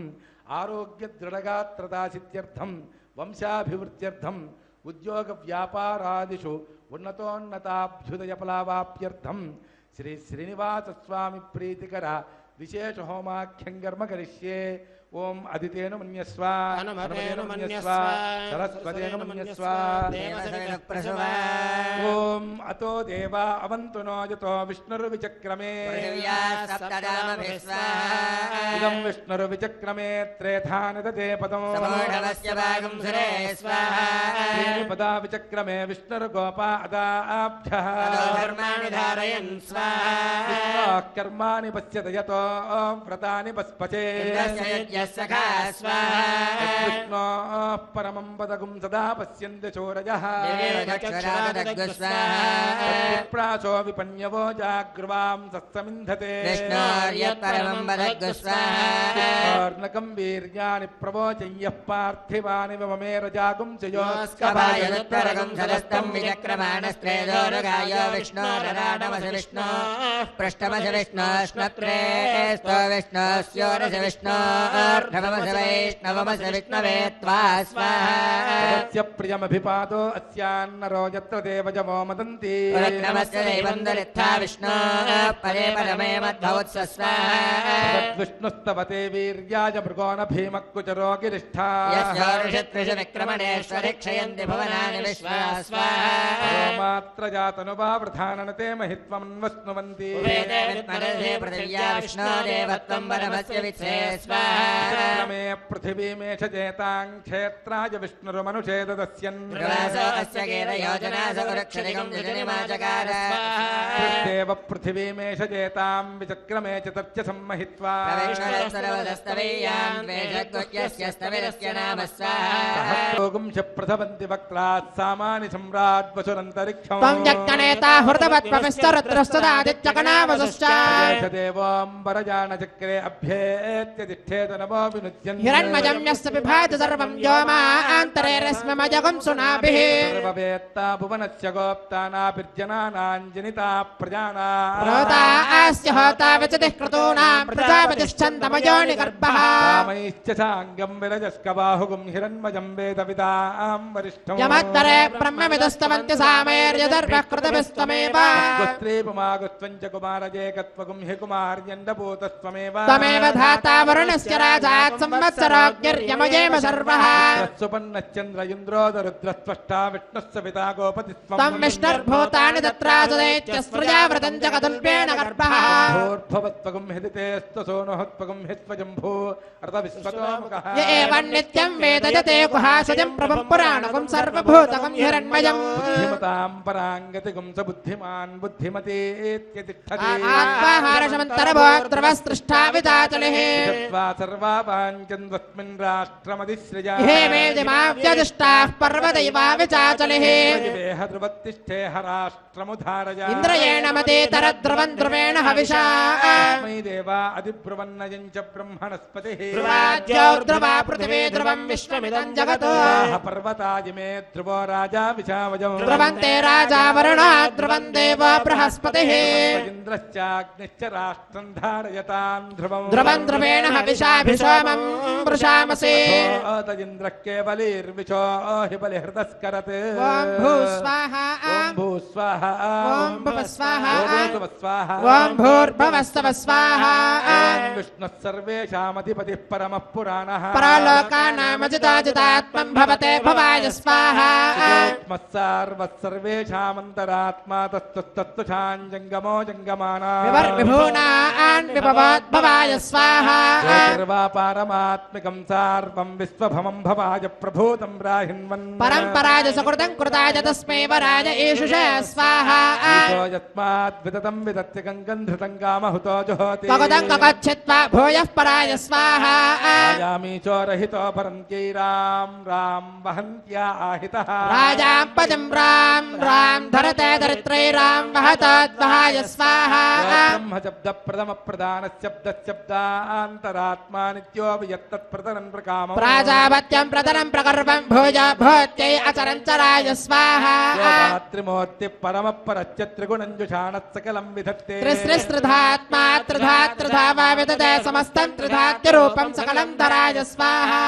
ఆరోగ్య దృఢగాత్రదాసిద్ధ్యర్థం వంశాభివృద్ధ్యర్థం ఉద్యోగ వ్యాపారాదిషు ఉన్నతోన్నతాభ్యుదయఫలావాప్యర్థం శ్రీ శ్రీనివాస స్వామి ప్రీతికర విశేష హోమాఖ్యం కర్మ కరిష్యే. ఓం అదితేను మన్యస్వ హనుమతేను మన్యస్వ సరస్వతేను మన్యస్వ దేవసేన ప్రసవ. ఓం అతో దేవా అవంతు నో యతో విష్ణుర్విచక్రమే ఇదం విష్ణుర్విచక్రమే త్రేధానదతే పదం పదా విచక్రమే విష్ణుర్గోపా అదాభ్యః కర్మాణి పశ్యత యతో వ్రతాని పస్పచే విష్ణో పరమం పదగుం సదా పశ్యంతి చోరయః ప్రాసో విపన్యవో జాగ్రవాం సత్సమింధతే విష్ణోర్నకం వీర్యాని ప్రవోచయ్యః పార్థివాని మమేరజాగుం प्रियमभिपातो अस्यान्नरो यत्र देवजमो मदन्ति नमस्य दैवन्दलित्था विष्णो परे परमे मद्भवत्स्वाहा विष्णुस्तवते वीर्याय मृगोन भीमकुचरो गिरिष्ठा यस्योषत्रिषु विक्रमणेश्वरि क्षयन्ति भुवनानि विश्वा स्वाहा मात्र जातनुभावृधाननते महित्वमन्वस्नुवन्ति वेदे विद्मनसे पृथिव्या विष्णो देवत्वं परमस्य वित्से स्वाहा मे पृथिवीमेष जेतां क्षेत्राय विष्णुरुमनुषे ददस्यन् प्रवासो अस्य केन योजना सकुरक्षरिकं जजनिमाचकार देव पृथिवीमेष जेतां विचक्रमे च तच्च सम्महित्वा प्रवेशरस्तरवदस्तवेयां वेषद्गुह्यस्य स्तविरस्य नाम स्वाहा सहस्रोगुं च प्रथवन्ति वक्त्रात् सामानि सम्राड्वसुरन्तरिक्षं त्वं जक्तनेता हृतवत्पविस्तरत्रस्तदादित्यगणावसुश्च देवोऽम्बरजानचक्रे अभ्येत्य तिष्ठेत नमो विनुद्यन् हिरण्मयं यस्य विभाति सर्वं व्योमान्तरे रश्मिमजगं सुनाभिः सर्ववेत्ता भुवनस्य गोप्ता नाभिर्जनानां जनिता प्रजानां प्रोता अस्य होता विचतिः क्रतूनां प्रजापतिश्चन्दमयोनि गर्भः कामैश्च साङ्गं विरजस्कबाहुगुं हिरण्मयं वेदविदां वरिष्ठं यमत्तरे ब्रह्मविदस्तवन्ति सामैर्यदर्भः कृतभिस्त्वमेव गोस्त्रीपुमागुस्त्वं च कुमारजेकत्वगुं हि कुमार्यण्डभूतस्त्वमेव त्वमेव धाता वरुणस्य राजात् संवत्सरोऽग्निर्यमयेम सर्वः सुपन्नश्चन्द्र इन्द्रोदरुद्रस्त्वष्टा विष्णुस्य पिता गोपतिस्त्वं त्वं विष्णुर्भूतानि तत्रासुदैत्यस्त्रियावृतं जगदुल्पेण गर्भः भूर्भवत्वगुं हिदितेस्तसोनुहत्वगुं हित्वजम्भू रतविश्वतोमुखः य एवं नित्यं वेदजते गुहाशजं प्रभुं पुराणकं सर्वभूतकं हिरण्मयम् बुद्धिमतां पराङ्गतिगुं स बुद्धिमान् बुद्धिमतीत्यतिष्ठति आत्माहारशमन्तरभोक्तृवस्पृष्टा विदाचलिः चत्वा सर्वा वाञ्छन्वस्मिन् राष्ट्रमधिसृजा हे वेदिमाव्यदिष्टाः पर्वदैवा विचाचलिः देह ध्रुवत्तिष्ठेह राष्ट्रमुधारय इन्द्रयेण मदेतरध्रुवं ध्रुवेण हविषा मयि देवा अधिब्रुवन्नयं च ब्रह्मणस्पतिः ध्रुवाद्योर्ध्रुवा पृथिवी ध्रुवं विश्वमिदं जगत् पर्वताजिमे ध्रुवो राजा विशावजौ ध्रुवन्ते राजा वरुणा ध्रुवं देवो बृहस्पतिः इन्द्रश्चाग्निश्च राष्ट्रं धारयतां ध्रुवं ध्रुवं ध्रुवेण हविषाभिषोमं वृषामसि तजिन्द्रः केवलीर्विशो हि बलिहृतस्करत् ॐ भूस्वाहा ॐ भूस्वाहा ॐ भुवस्वाहा ॐ भुवस्वाहा ॐ भूर्भुवस्सव स्वाहा ॐ विष्णुः सर्वेषामधिपतिः परमः पुराणः परालोकानामजिताजितात्मं भवते भवाय स्वाहा सर्वेषामन्तरात्मा तत्तुच्छाञ्जङ्गमो जङ्गमाना विभूनान् विभवोद्भवाय स्वाहा पारमात्मिकं सार्वं विश्वभमं भवाय प्रभूतं राहिन्वन् परम्पराय सुकृतं कृताय तस्मै वराय एषुषे स्वाहा यस्माद्विदतं विदत्य गङ्गं धृतं कामहुतो जुहोति कगदं कगच्छित्वा भूयः पराय स्वाहा यामि चोरहितो परन्त्यै रां रां वहन्त्या आहितः राजां पदं रां रां धरते दरित्रै रां वहतोद्वहाय स्वाहा ब्रह्मशब्दप्रथमप्रधानशब्दशब्दान्तरात्मा नित्यो वियत्तत्प्रतरन् प्रकामम् प्राजापत्यं प्रतरं प्रकर्वं भोज भोत्यै अचरञ्चराय स्वाहा त्रिमूर्तिः परमपरश्च त्रिगुणञ्जुषाणः सकलं विधत्ते त्रिस्त्रिधात्मा त्रिधा वा विदते समस्तं त्रिधात्यरूपं सकलं धराय स्वाहा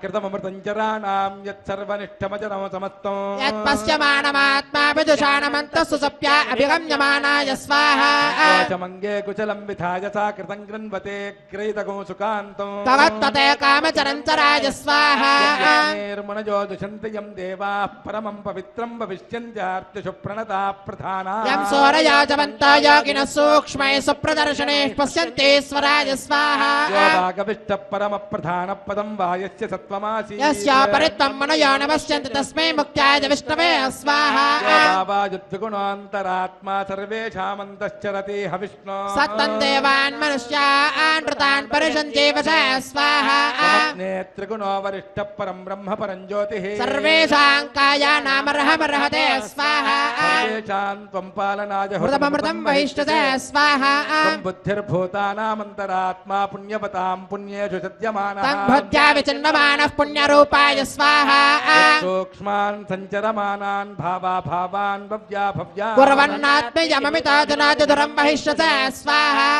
कृतममृतं चराणां यत्सर्वनिष्ठमजरं समस्तं यत्पश्यमानमात्मा विदुषाणमन्तः सुसप्या अभिगम्यमानाय स्वाहा मङ्गे कुशलं विधाय सा कृतं गृह्णवते ग्रहीतगो सुकान्तं तवत्तते कामचरञ्चराय स्वाहा निर्मणजो दुषन्ति यं देवाः परमं पवित्रं भविष्यन्त्यार्तिषु प्रणता प्रधाना यं सौरयाजवन्तो योगिनः सूक्ष्मैः सुप्रदर्शनैः पश्यन्तीश्वराय स्वाहा योगागविष्टः परमप्रधानपदं वायस्य सत्त्वमासि यस्यापरित्वं मनयो न पश्यन्ति तस्मै मुक्त्याय विष्णवे स्वाहा भावायुद्विगुणान्तरात्मा सर्वेषामन्तश्चरति हविष्णो सत्तं देवान् मनुष्यान् वृतान् परिषन्त्येव च स्वाहा नेत्रिगुणो वरिष्ठः परं ब्रह्म परं ज्योतिः सर्वेषां कायानामर्हमर्हते स्वाहा सर्वेषां त्वं सर्वं पालनाय हृदमृतं वहिष्ठते स्वाहा बुद्धिर्भूतानामन्तरात्मा पुण्यवतां पुण्येषु सद्यमानः तं भुज्या विचिन्वमानः पुण्यरूपाय स्वाहा सूक्ष्मान् सञ्चरमानान् भावान् भव्या कुर्वन्नात्मयममितादुनादिदुरं वहिष्ठते स्वाहा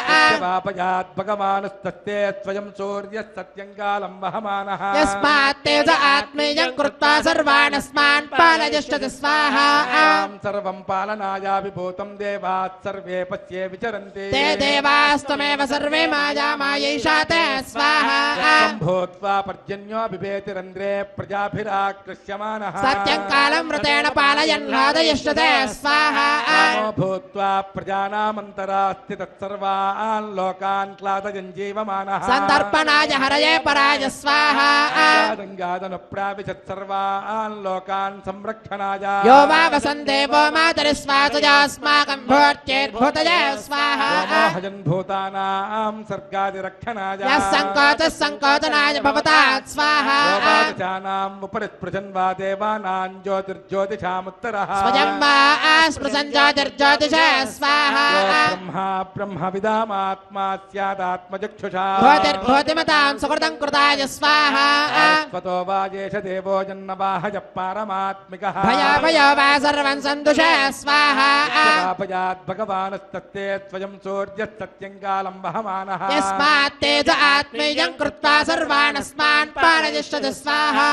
वापयात् भगवानस्तस्ते स्वयं सूर्यः सत्यङ्गालं वहमानः यस्मात् तेज आत्मेयं कृत्वा सर्वानस्मान् पालयिष्यति स्वाहा सर्वं पालनाया विभूतं देवात् सर्वे पश्ये विचरन्ति ते देवास्त्वमेव सर्वे मायैषा ते स्वाहा भूत्वा पर्जन्यो बिभेतिरन्ध्रे प्रजाभिराकृष्यमानः सत्यं कालं मृतेन पालयन् लादयिष्यते स्वाहा भूत्वा प्रजानामन्तरास्ति तत्सर्वान् लोकान् क्लादयन् जीवमानः सन्दर्पणाय हरये पराय स्वाहा गङ्गादनुप्राविशत् सर्वान् लोकान् संरक्षणाय यो वा वसन्देवो मातरिस्वातयास्माकं भूत्यैर्भूतये स्वाहा मोहजन् भूतानां सर्गादिरक्षणाय यः सङ्कोचः सङ्कोचनाय भवतात् स्वाहा चानाम् उपरिस्पृशन् वा देवानां ज्योतिर्ज्योतिषामुत्तरः स्वयं वा स्पृशन् ज्योतिर्ज्योतिषे स्वाहा ब्रह्मा ब्रह्मविदामात्मा स्यादात्मचक्षुषा भूतिर्भूतिमतां सुकृतं कृताय स्वाहा स्वतो वा येष देवो जन्मवाहय पारमात्मिकः भयो वा सर्वं सन्तुषे स्वाहा पापयात् भगवानस्तस्ते स्वयं सूर्यस्तत्यङ्गालं वहमानः यस्मात् तेज आत्मेयं कृत्वा सर्वानस्मान् पालयिष्यति स्वाहा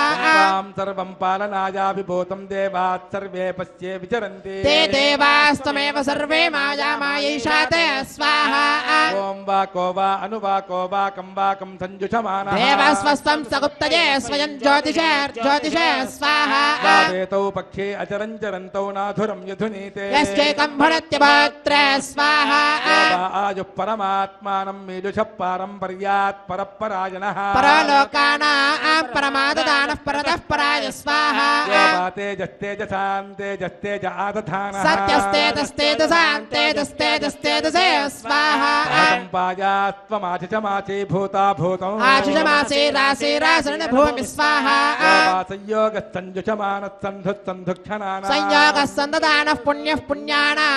सर्वं पालनाया विभूतं देवात् सर्वे पश्ये विचरन्ति ते देवास्त्वमेव सर्वे मायैषा ते स्वाहा ओं वाको वा अनुवाको वा कं संजुषमानः देवस्वस्तं सगुप्तये स्वयं ज्योतिषे स्वाहा वेतौ पक्षे अचरञ्चरन्तौ नाधुरं यधुनीते यश्चैकं भरत्यभोत्रे स्वाहा आयुः परमात्मानं मीजुषः पारम्पर्यात् परपरायणः परलोकानां परमाददानः परतः पराय स्वाहा तेजस्तेज आदधानः सत्यस्तेजस्तेजसान्तेजस्तेजस्तेजसे स्वाहा पायास्त्वमाशिषमासी भूता भूतौ आशिषमासे रासे रासरण भूमि स्वाहा संयोगः संजुषमानः सन्धुः संयोगः सन्ददानः पुण्यः पुण्यानां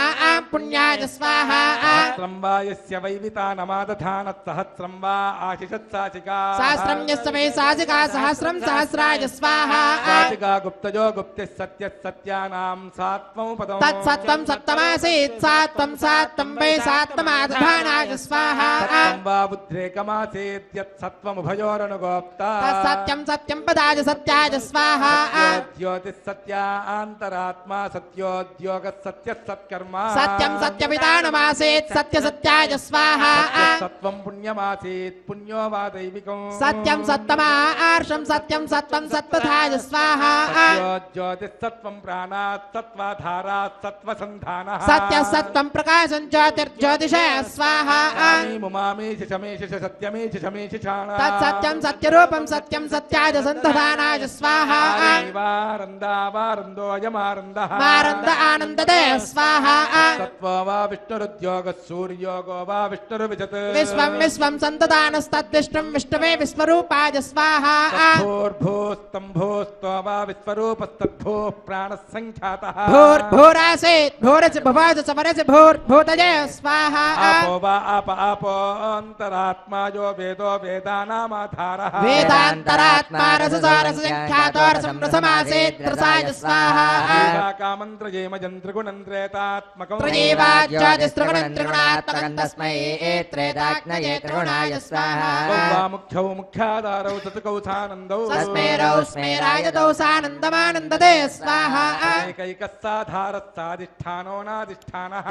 पुण्याय स्वाहा सहस्रं वा यस्य वैवितानमादधानः सहस्रं वा आशिषत्साचिका सहस्रं यस्य वै साचिका सहस्रं सहस्राय स्वाहा साचिका गुप्तजो गुप्तिः सत्यः सत्यानां सात्वं पदम् तत्सत्त्वं सत्तमासीत् सात्वं वै सात्वमादधानाय स्वाहा वा बुद्ध्रेकमासीत् यत् सत्त्वमुभयोरनुगोप्ता तत्सत्यं सत्यं पदाय सत्याय स्वाहा ज्योतिः सत्यान्तरात्मा सत्योद्योगः सत्यः सत्कर्म सत्यं सत्यपितानमासीत् सत्यसत्याय स्वाहा सत्त्वं पुण्यमासीत् पुण्यो वा दैविकम् सत्यं सत्तमार्षं सत्यं सत्त्वं सत्पथाय स्वाहा ज्योतिः सत्त्वं प्राणात् सत्त्वाधारात् सत्त्वसन्धानः सत्य सत्त्वं प्रकाशं ज्योतिर्ज्योतिषे स्वाहा मुमामीशि शमीशि सत्यमीशि शमीशि तत्सत्यं सत्यरूपं सत्यं सत्याय सन्तधानाय स्वाहा वारन्दावारन्दोऽयमारन्दः मारन्द आनन्ददे स्वाहा सत्त्वो वा विष्णुरुद्योगः सूर्योगो वा विष्णुरुविजत् विश्वं विश्वं सन्तदानस्तद्विष्णुं विष्णवे विश्वरूपाय स्वाहा भूर्भूस्तम्भूस्तो वा विश्वरूपस्तद्भूः प्राणः सङ्ख्यातः भूरासीत् भूरसि भुवज समरसि भूर्भूतये स्वाहा आपो वा अन्तरात्मा यो वेदो वेदानामाधारः वेदान्तरात्मा रससारसङ्ख्यातो रसमासीत् रसाय स्वाहा कामन्त्रयेमजं त्रिगुणं त्रेतात्मकं त्रयेवाज्योतिस्त्रिगुणं त्रिगुणात्मकं तस्मै त्रैदात्मये त्रिगुणाय स्वाहा मुख्यौ मुख्याधारौ चतुकौसानन्दौ तस्मै रौस्मेरायतौ सानन्दमानन्ददे स्वाहा एकैकस्साधारस्साधिष्ठानो नाधिष्ठानः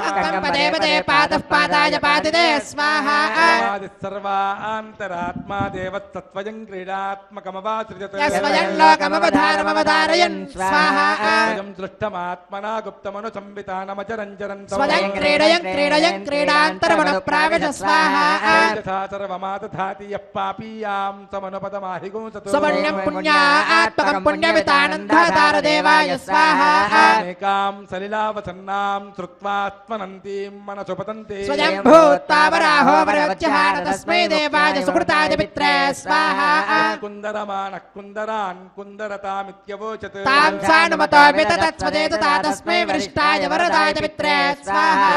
पदे पदे पादः पादाय पादिदे स्वाहा सर्वान्तरात्मा देवस्तत्त्वयं क्रीडात्मकमवासृजत् स्वयं लोकमवधारमवधारयन् स्वाहा स्वयं दृष्टमात्मना गुप्तमनुसंवितानमचरञ्चरन्तौ स्वयं क्रीडयन् क्रीडान्तरमनुप्राविश स्वाहा सर्वमादधाति यः पापीयां समनुपदमाहिगुंसतु सुवर्ण्यं पुण्यात्मकं पुण्यवितानन्दाधार देवाय स्वाहा एकां सलिलावसन्नां श्रुत्वात्मनन्तीं मनसुपतन्ते स्वयं भूत्वा वराहो वरवच्यहार तस्मै देवाय सुकृताय पित्रे स्वाहा कुन्दरमाणः कुन्दरान् कुन्दरतामित्यवोचत् तां सानुमतो विदधत्स्वदेतु तस्मै वरिष्ठाय वरदाय पित्रे स्वाहा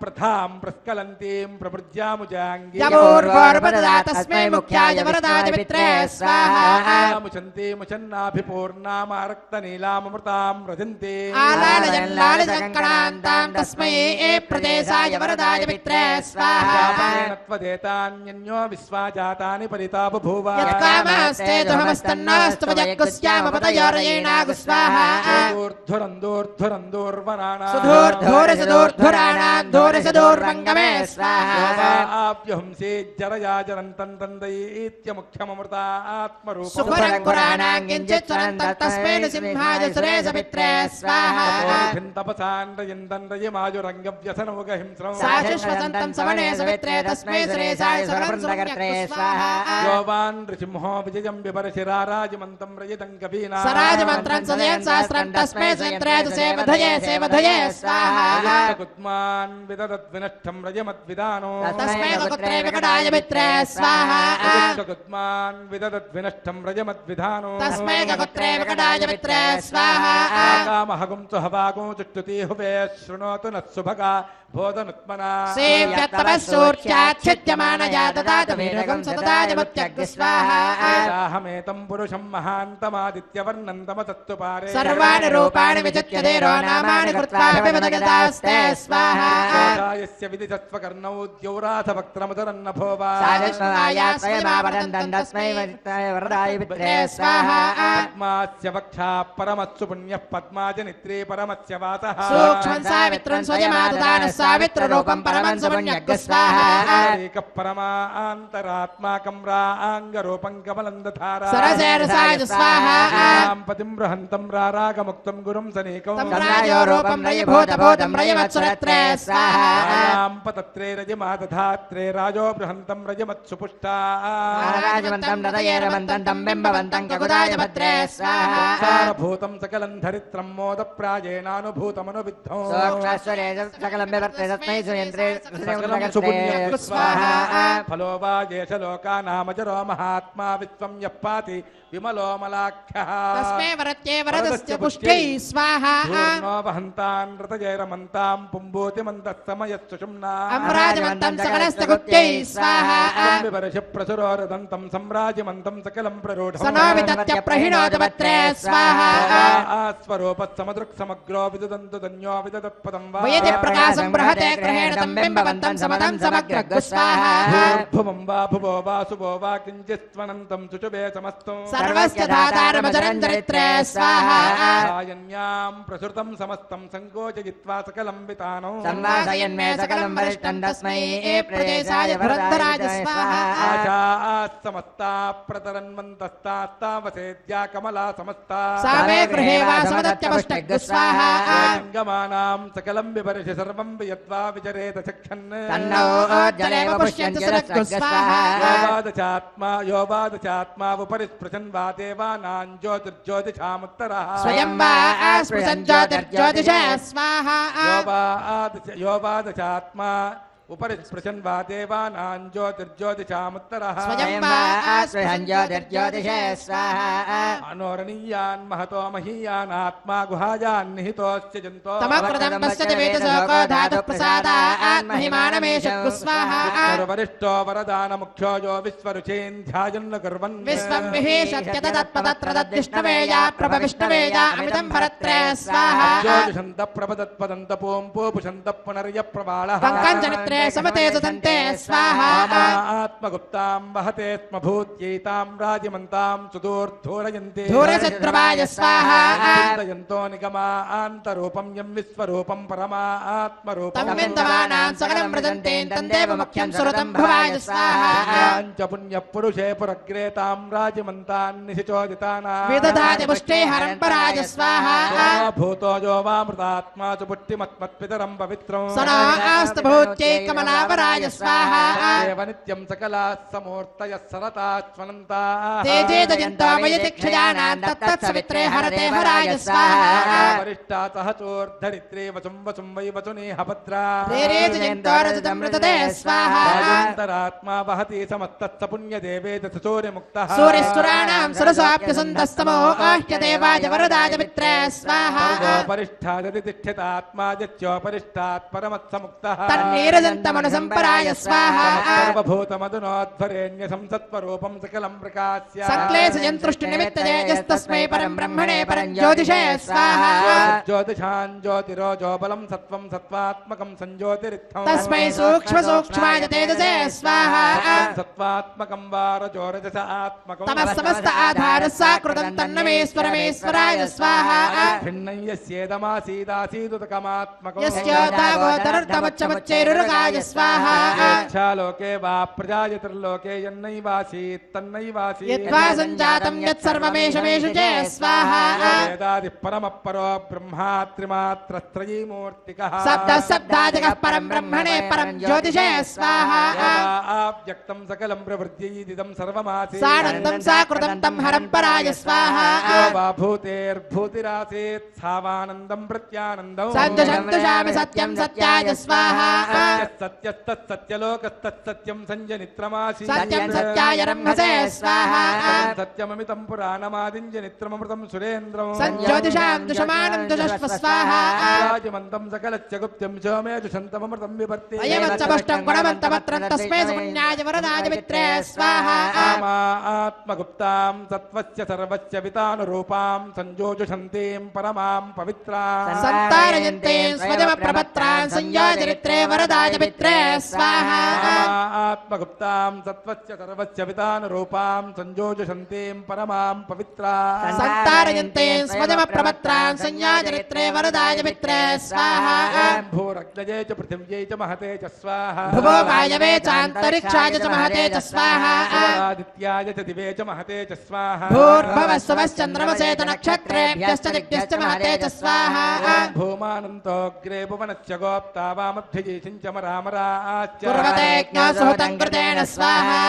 प्रथां प्रस्खलन्तीं प्रभृज्यामुजाङ्गी यमूर्वोर्वददा तस्मै मुख्याय वरदाय पित्रे स्वाहा मुचन्ति मुचन्नाभिपूर्णामारक्तनीलामृतां रजन्ति आलालजल्लालजङ्कणान्तां तस्मै प्रदेशाय वरदाय पित्रे स्वाहा त्वदेतान्यन्यो विश्वाजातानि परिता बभूव यत्कामास्ते दुहमस्तन्नास्तु वजग्गुस्यामपतयोरयेणागु स्वाहा दूर्धुरन्दूर्धुरन्दूर्वराणा सुधूर्धूरसुधूर्धुराणां धूरसुधूर्वङ्गमे स्वाहा आप्यहंसे जरया जरन्तं तन्दयीत्यमुख्यममृतात्मरूपम् सुपरङ्कुराणां किञ्चित् स्वरन्तं तस्मै सिंहाय सुरेश पित्रे स्वाहा तपसान् रयन्दन् रयमाजुरङ्गव्यसनमुगहिंस्रं साजुष्वसन्तं समने सवित्रे तस्मै सुरेशाय सुरवृन्दकर्त्रे स्वाहा योवान् ऋषिंहो विजयं विपरशिराराजमन्तं रयितं कवीना सराजमन्त्रं सदयन् सहस्रं तस्मै सुयन्त्रे सेवधये सेवधये स्वाहा कुद्मान् विददद्विनष्टं रजमद्विदानो तस्मै कुत्रे विकटाय पित्रे स्वाहा कुद्मान् विददद्विनष्टं रजमद्विधानो तस्मै कुत्रे विकटाय पित्रे स्वाहा कामहगुं तु हवागुं चुष्टुति हुवे शृणोतु नः सुभगा बोधनुत्मना सेव्यत्तपस्सूर्च्याच्छिद्यमानया ददातु वीरगं सतताजमुत्यग् स्वाहा अहमेतं पुरुषं महान्तमादित्यवर्णं तमसत्तु पारे सर्वाणि रूपाणि विचित्य देरो नामानि कृत्वा विविधगतास्ते स्वाहा यस्य विदितत्वकर्णौ द्यौराथवक्त्रमुदरन्नभो वा तस्मै वरदाय पित्रे स्वाहा पद्मास्य वक्षा परमत्सु पुण्यः पद्माजनित्रे परमस्य वासः सूक्ष्मं सावित्रं स्वयमाददानः सावित्ररूपं परमं सुपुण्यग् स्वाहा एकः परमान्तरात्माकं राङ्गरूपं कमलं दधारा सरसेरसाय स्वाहा पतिं बृहन्तं रारागमुक्तं गुरुं सनेकं तम्रायो रूपं रयभूतभूतं रयवत्सुरत्रे स्वाहा पतत्रे रजमादधात्रे राजो बृहन्तं रजमत्सुपुष्टा राजवन्तं रतयेरवन्तं तं बिम्बवन्तं ककुदाय भद्रे स्वाहा सारभूतं सकलं धरित्रं मोदप्राजेनानुभूतमनुविद्धौ सोक्षाश्वरे सकलं विवर्ते तस्मै सुयन्त्रे स्वाहा फलो वा येषलोकानामजरो महात्मा विश्वं यः पाति विमलोमलाख्यः तस्मै वरत्ये वरदस्य पुष्ट्यै स्वाहा पूर्णो वहन्तान् रतजैरमन्तां पुम्बूतिमन्तस्तमयस्तुषुम्ना अम्राजमन्तं सकलस्तगुप्त्यै स्वाहा विवर्षप्रसुरोरदन्तं सम्राजमन्तं सकलं प्ररूढं सनोवितत्य प्रहिणोतपत्रे स्वाहा स्वरूपस्समदृक्समग्रो विददन्तु धन्यो विददत्पदं वा वयति प्रकाशं बृहते ग्रहेण तं बिम्बवन्तं समदं समग्रग् स्वाहा भुवं वा भुवो वा शुभो वा किञ्चित्त्वनन्तं सुचुभे समस्तं सर्वस्य धातारमजरं दरित्रे स्वाहा सायन्यां प्रसृतं समस्तं सङ्कोचयित्वा सकलं वितानो संवादयन्मे सकलं वरिष्ठं तस्मै प्रदेशाय भरद्धराज स्वाहा आशास्तमस्ता प्रतरन्वन्तस्तास्तावसेद्या कमला समस्ता सा मे गृहे वा समदत्यपुष्टग् स्वाहा गमानां सकलं विवर्ष सर्वं वियद्वा विचरेत चक्षन् तन्नो जलेव पुष्यन्ति सुरस्कु स्वाहा योवादचात्मा उपरि स्पृशन् वा देवानां ज्योतिर्ज्योतिषामुत्तरः स्वयं वा स्पृशन् ज्योतिर्ज्योतिषा स्वाहा योवादचात्मा उपरि स्पृशन् वा देवानां ज्योतिर्ज्योतिषामुत्तरः स्वयं वा स्पृशन् ज्योतिर्ज्योतिषे स्वाहा अनोरणीयान् महतो महीयान् आत्मा गुहायान् निहितोऽस्य जन्तो तमकृतं पश्यति वेदशोको धातुः प्रसादात् महिमानमेषु स्वाहा वरिष्ठो वरदानमुख्यो यो विश्वरुचेन् ध्यायन्न कुर्वन् विश्वं विहेशत्य तदत्पदत्र तद्विष्णवेया प्रभविष्णवेया अमितं भरत्रे स्वाहा ज्योतिषन्त प्रपदत्पदन्त पूं पूपुषन्त पुनर्यप्रबालः पङ्कञ्जनित्रे समते सुतन्ते स्वाहा आत्मगुप्तां वहते स्म भूत्यैतां राजमन्तां सुदूर्धूरयन्ति धूरशत्रुवाय स्वाहा चिन्तयन्तो निगमान्तरूपं यं विश्वरूपं परमात्मरूपं तं विन्दमानां सकलं व्रजन्ते तन्देव मुख्यं सुरतं भवाय स्वाहा च पुण्यपुरुषे पुरग्रेतां राजमन्तान् निशिचोदितानां विदधाति पुष्टे हरं पराय स्वाहा भूतो यो वामृतात्मा च पुष्टिमत्मत्पितरं पवित्रं सना आस्तभूत्यै कमलावराय स्वाहा देव नित्यं सकलाः समूर्तयः सरताश्वनन्ताः तेजेदजन्तो वयति क्षयानां तत्तत्सवित्रे हरते हराय स्वाहा वरिष्ठा सह चोर्धरित्रे वसुं वसुं वै वसुनेह भद्रा रजतमृतते स्वाहा राजन्तरात्मा वहति समस्तस्य पुण्यदेवेत सूर्यमुक्तः सूर्यस्तुराणां सरसाप्यसन्तस्तमो आह्यदेवाय वरदाय मित्रे स्वाहा परिष्ठायति तिष्ठितात्मा यच्चोपरिष्ठात् परमत्समुक्तः तन्नीरजन्तमनुसम्पराय स्वाहा सर्वभूतमधुनोद्भरेण्य संसत्त्वरूपं सकलं प्रकाश्य सक्लेशजन्तुष्टिनिमित्तजेयस्तस्मै परं ब्रह्मणे परं ज्योतिषे स्वाहा ज्योतिषां ज्योतिरोजो बलं सत्त्वं सत्त्वात्मकं संज्योतिरित्थं तस्मै सूक्ष्मसूक्ष्माय तेजसे स्वाहा सत्त्वात्मकं वा रजोरजस आत्मकं तमः समस्त आधारः साकृतं तन्नमेश्वरमेश्वराय स्वाहा भिन्नं यस्येदमासीदासीदुतकमात्मकं यस्योदावोदरर्थमुच्चमुच्चैरुगाय स्वाहा लोके वा प्रजायतिर्लोके यन्नैवासीत् तन्नैवासीत् यद्वा सञ्जातं यत्सर्वमेषु च स्वाहा वेदादिः परमः परो ब्रह्मा त्रिमात्रस्त्रयी मूर्तिकः शब्दादिकः परं ब्रह्मणे परं ज्योतिषे स्वाहा व्यक्तं सकलं प्रवृत्त्यैदिदं सर्वमासीत् सानन्दं साकृतं तं हरं पराय स्वाहा वा भूतेर्भूतिरासीत् सावानन्दं प्रत्यानन्दं सन्तुषामि सत्यं सत्याय स्वाहा सत्यलोकस्तत्सत्यं सञ्जनित्रमासीत् सत्यं सत्याय रम्भसे स्वाहा सत्यममितं पुराणमादिञ्जनित्रममृतं सुरेन्द्रं सञ्ज्योतिषां दुषमानं दुषस्व स्वाहा राजमन्तं सकलस्य गुप्त्यं सोमे दुषन्तममृतं विभर्ति अयमच्चपुष्टं गुणवन्तमत्रं तस्मै सुपुण्याय वरदाय मित्रे स्वाहा आत्मगुप्तां सत्त्वस्य सर्वस्य वितानुरूपां संयोजुषन्तीं परमां पवित्रां सन्तारयन्तीं स्वजमप्रपत्रां संयोजरित्रे वरदाय मित्रे स्वाहा आत्मगुप्तां सत्त्वस्य सर्वस्य वितानुरूपां संयोजुषन्तीं परमां पवित्रां सन्तारयन्तीं स्वजमप्रपत्रां संयोजरित्रे वरदाय मित्रे स्वाहा भूरग्नये च पृथिव्यै च महते च स्वाहा भुवो वायवे चान्तरिक्षाय च महते च स्वाहा आदित्याय च दिवे च महते च स्वाहा भूर्भवस्वश्चन्द्रमसेतु नक्षत्रेभ्यश्च दिभ्यश्च महते च स्वाहा भूमानन्तोऽग्रे भुवनस्य गोप्ता वामभ्यजीषिञ्चमरामराश्च कुर्वतेऽज्ञो सुहृतं कृतेन स्वाहा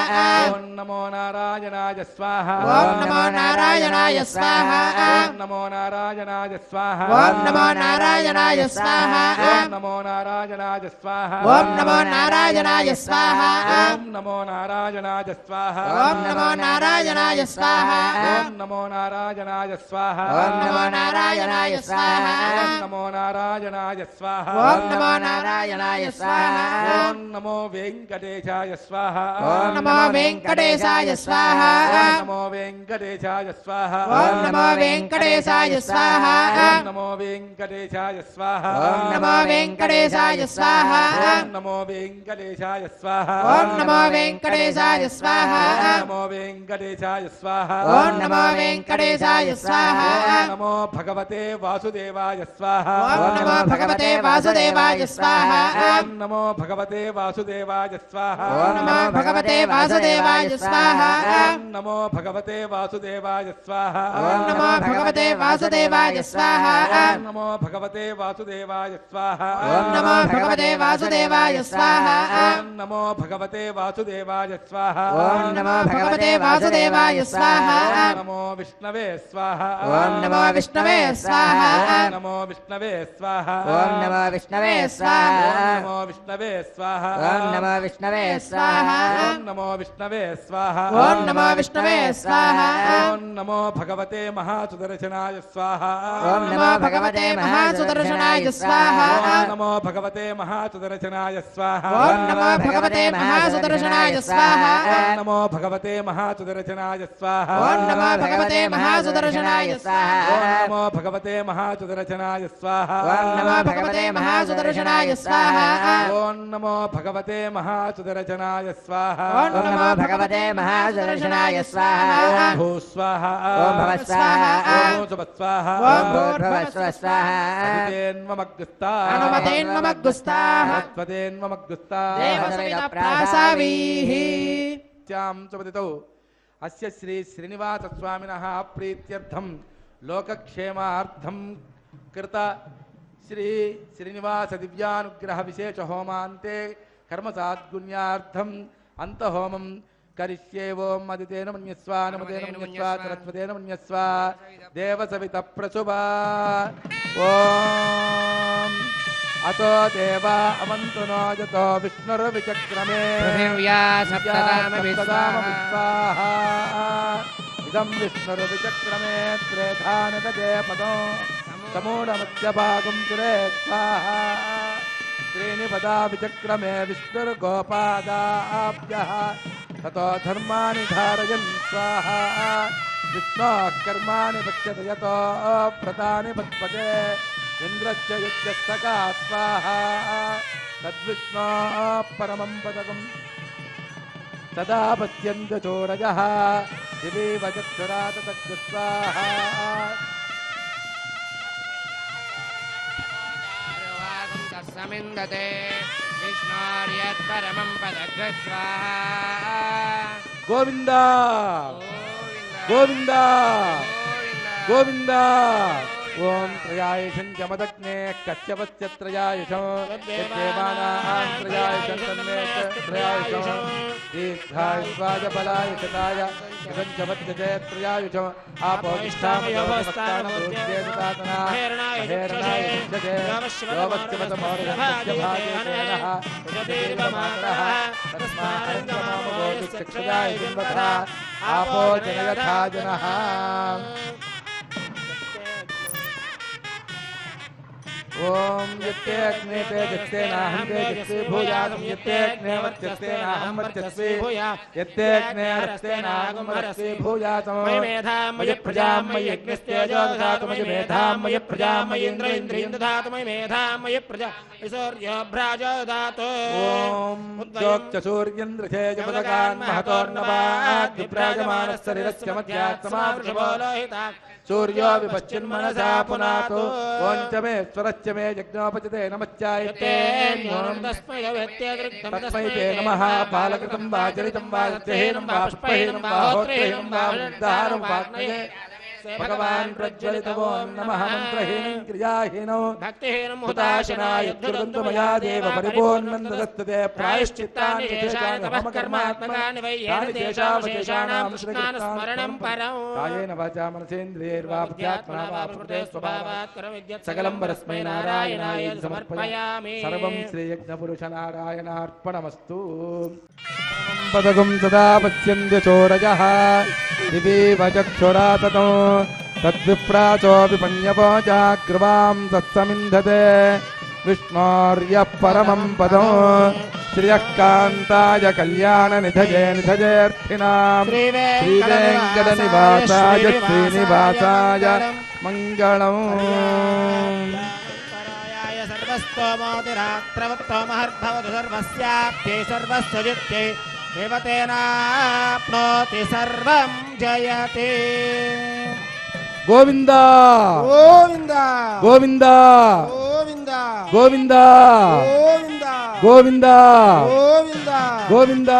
ॐ नमो नारायणाय स्वाहा ॐ नमो नारायणाय स्वाहा ॐ नमो नारायणाय स्वाहा ॐ नमो नारायणाय स्वाहा ॐ नमो नारायणाय स्वाहा ॐ नमो नारायणाय स्वाहा ॐ नमो नारायणाय स्वाहा ॐ नमो नारायणाय स्वाहा ॐ नमो नारायणाय स्वाहा ॐ नमो नारायणाय स्वाहा ॐ नमो नारायणाय स्वाहा ॐ नमो नारायणाय स्वाहा ॐ नमो वेङ्कटेशाय स्वाहा ॐ नमो वेङ्कटेशाय स्वाहा ॐ नमो वेङ्कटेशाय स्वाहा ॐ नमो वेङ्कटेशाय स्वाहा ॐ नमो वेङ्कटेशाय स्वाहा ॐ नमो वेङ्कटेशाय स्वाहा ॐ नमो वेङ्कटेशाय स्वाहा ॐ नमो वेङ्कटेशाय स्वाहा ॐ नमो वेङ्कटेशाय स्वाहा ॐ नमो वेङ्कटेशाय स्वाहा ॐ नमो भगवते वासुदेवाय स्वाहा ॐ नमो भगवते वासुदेवाय स्वाहा ॐ नमो भगवते वासुदेवाय स्वाहा ॐ नमो भगवते वासुदेवाय स्वाहा ॐ नमो भगवते वासुदेवाय स्वाहा ॐ नमो भगवते वासुदेवाय स्वाहा ॐ नमो भगवते वासुदेवाय स्वाहा ॐ नमो भगवते वासुदेवाय स्वाहा ॐ नमो भगवते वासुदेवाय स्वाहा ॐ नमो भगवते वासुदेवाय स्वाहा ॐ नमो विष्णवे स्वाहा ॐ नमो विष्णवे स्वाहा ॐ नमो विष्णवे स्वाहा ॐ नमो विष्णवे स्वाहा ॐ नमो विष्णवे स्वाहा ॐ नमो विष्णवे स्वाहा ॐ नमो विष्णवे स्वाहा ॐ नमो विष्णवे स्वाहा ॐ नमो भगवते महासुदर्शनाय स्वाहा ॐ नमो भगवते महासुदर्शनाय स्वाहा ॐ नमो भगवते महासुदर्शनाय स्वाहा ॐ नमो भगवते महासुदर्शनाय स्वाहा ॐ नमो भगवते महासुदर्शनाय स्वाहा ॐ नमो भगवते महासुदर्शनाय स्वाहा ॐ नमो भगवते महासुदर्शनाय स्वाहा ॐ नमो भगवते महासुदर्शनाय स्वाहा ॐ नमो भगवते महासुदर्शनाय स्वाहा ॐ नमो भगवते महासुदर्शनाय स्वाहा ॐ भूस्वाहा ॐ भवस्वाहा ॐ सुभस्वाहा ॐ भूर्भुवस्व स्वाहा अनुमतेन्ममग्गुस्ताः अनुमतेन्ममग्गुस्ताः त्वदेन्ममग्गुस्ताः देवसवितप्रासावीः त्यां सुपतितौ अस्य श्री श्रीनिवासस्वामिनः प्रीत्यर्थं लोकक्षेमार्थं कृत श्री श्रीनिवास दिव्यानुग्रह विशेष होमान्ते कर्मसाद्गुण्यार्थम् अन्तहोमं करिष्ये ओम अदितेन मन्यस्व नमतेन मन्यस्व सरस्वतेन मन्यस्व देवसवितप्रसुभा ओम अतो देवा अवन्तु नो यतो विष्णुर्विचक्रमे पृथिव्या सप्तदाम विस्वाहा इदं विष्णुर्विचक्रमे त्रेधानदे पदो समूढमध्यभागं सुरे स्वाहा त्रीणि पदा विचक्रमे विष्णुर्गोपादाभ्यः ततो धर्माणि धारयन् स्वाहा विष्णोः कर्माणि पश्यति यतो व्रतानि पद्मते इन्द्रश्च युज्यस्तका स्वाहा तद्विष्णोः परमं पदकम् तदा पश्यन्त चोरजः दिवि वचक्षुरा तद्विस्वाहा समिन्दते विष्णोर्यत्परमं पदग्रस्वाहा गोविन्द गोविन्द गोविन्द ओम त्रयायुषं जमदग्ने कश्यपस्य त्रयायुषं यद्देवानां त्रयायुषं तन्मे त्रयायुषं दीर्घायुष्वाय बलायुषताय इदं जमद्यते त्रयायुषम् आपोष्ठामयोस्तानमुद्येतातना हेरणाय युज्यते योवस्यवतमोर्यस्य भागेनः तस्मारङ्गमामगोचक्षुजाय जिन्वथा आपो जनयथा जनः ओम यत्ते अग्ने ते जत्ते नाहं ते जत्ते भूयासं यत्ते अग्ने वर्चस्ते नाहं वर्चस्ते यत्ते अग्ने रस्ते नाहं रस्ते भूयासं मयि मेधां मयि प्रजां मयि यज्ञस्तेजो दधातु मयि मेधां मयि प्रजां मयि इन्द्रियं दधातु मयि मेधां मयि प्रजा सूर्यभ्राजो दधातु ओम जोक्च सूर्येन्द्रथेजपदकान् महतोर्नवात् विभ्राजमानस्सरिरस्य मध्यात्मा वृषभो लोहिता सूर्यो विपश्चिन्मनसा पुनातो ओञ्च मे स्वरश्च मे यज्ञोपचिते नमश्चायते तस्मै ते नमः बालकृतं वा चरितं वा सत्यहीनं वा पुष्पहीनं वा होत्रहीनं वा मुग्धारं वाग्नये भगवान् प्रज्वलितवो नमः मन्त्रहीनं क्रियाहीनो भक्तिहीनं हुताशनाय यद्गुरुन्तु मया देव परिपूर्णं ददस्तते प्रायश्चित्तानि शेषानि कर्मात्मकानि वै येन तेषामशेषाणां स्मरणं परं कायेन वाचा मनसेन्द्रियैर्वा बुद्ध्यात्मना वा प्रकृते स्वभावात् करविद्यत् सकलं परस्मै नारायणाय समर्पयामि सर्वं श्रीयज्ञपुरुषनारायणार्पणमस्तु पदगुं सदा पश्यन्त्य चोरजः दिवीव चक्षुरा ततो तद्विप्राचोऽपि पण्यपोचाग्रवां तत्समिन्धते विष्णोर्यः परमं पदो श्रियः कान्ताय कल्याणनिधये निधयेऽर्थिनां श्रीवेङ्कटनिवासाय श्रीनिवासाय मङ्गलम् सर्वस्तोमोतिरात्रवत्तोमहर्भवतु सर्वस्याप्त्यै सर्वस्वजित्यै देवतेनाप्नोति सर्वं जयते गोविन्द गोविन्द गोविन्द गोविन्द गोविन्द गोविन्द गोविन्द गोविन्द गोविन्द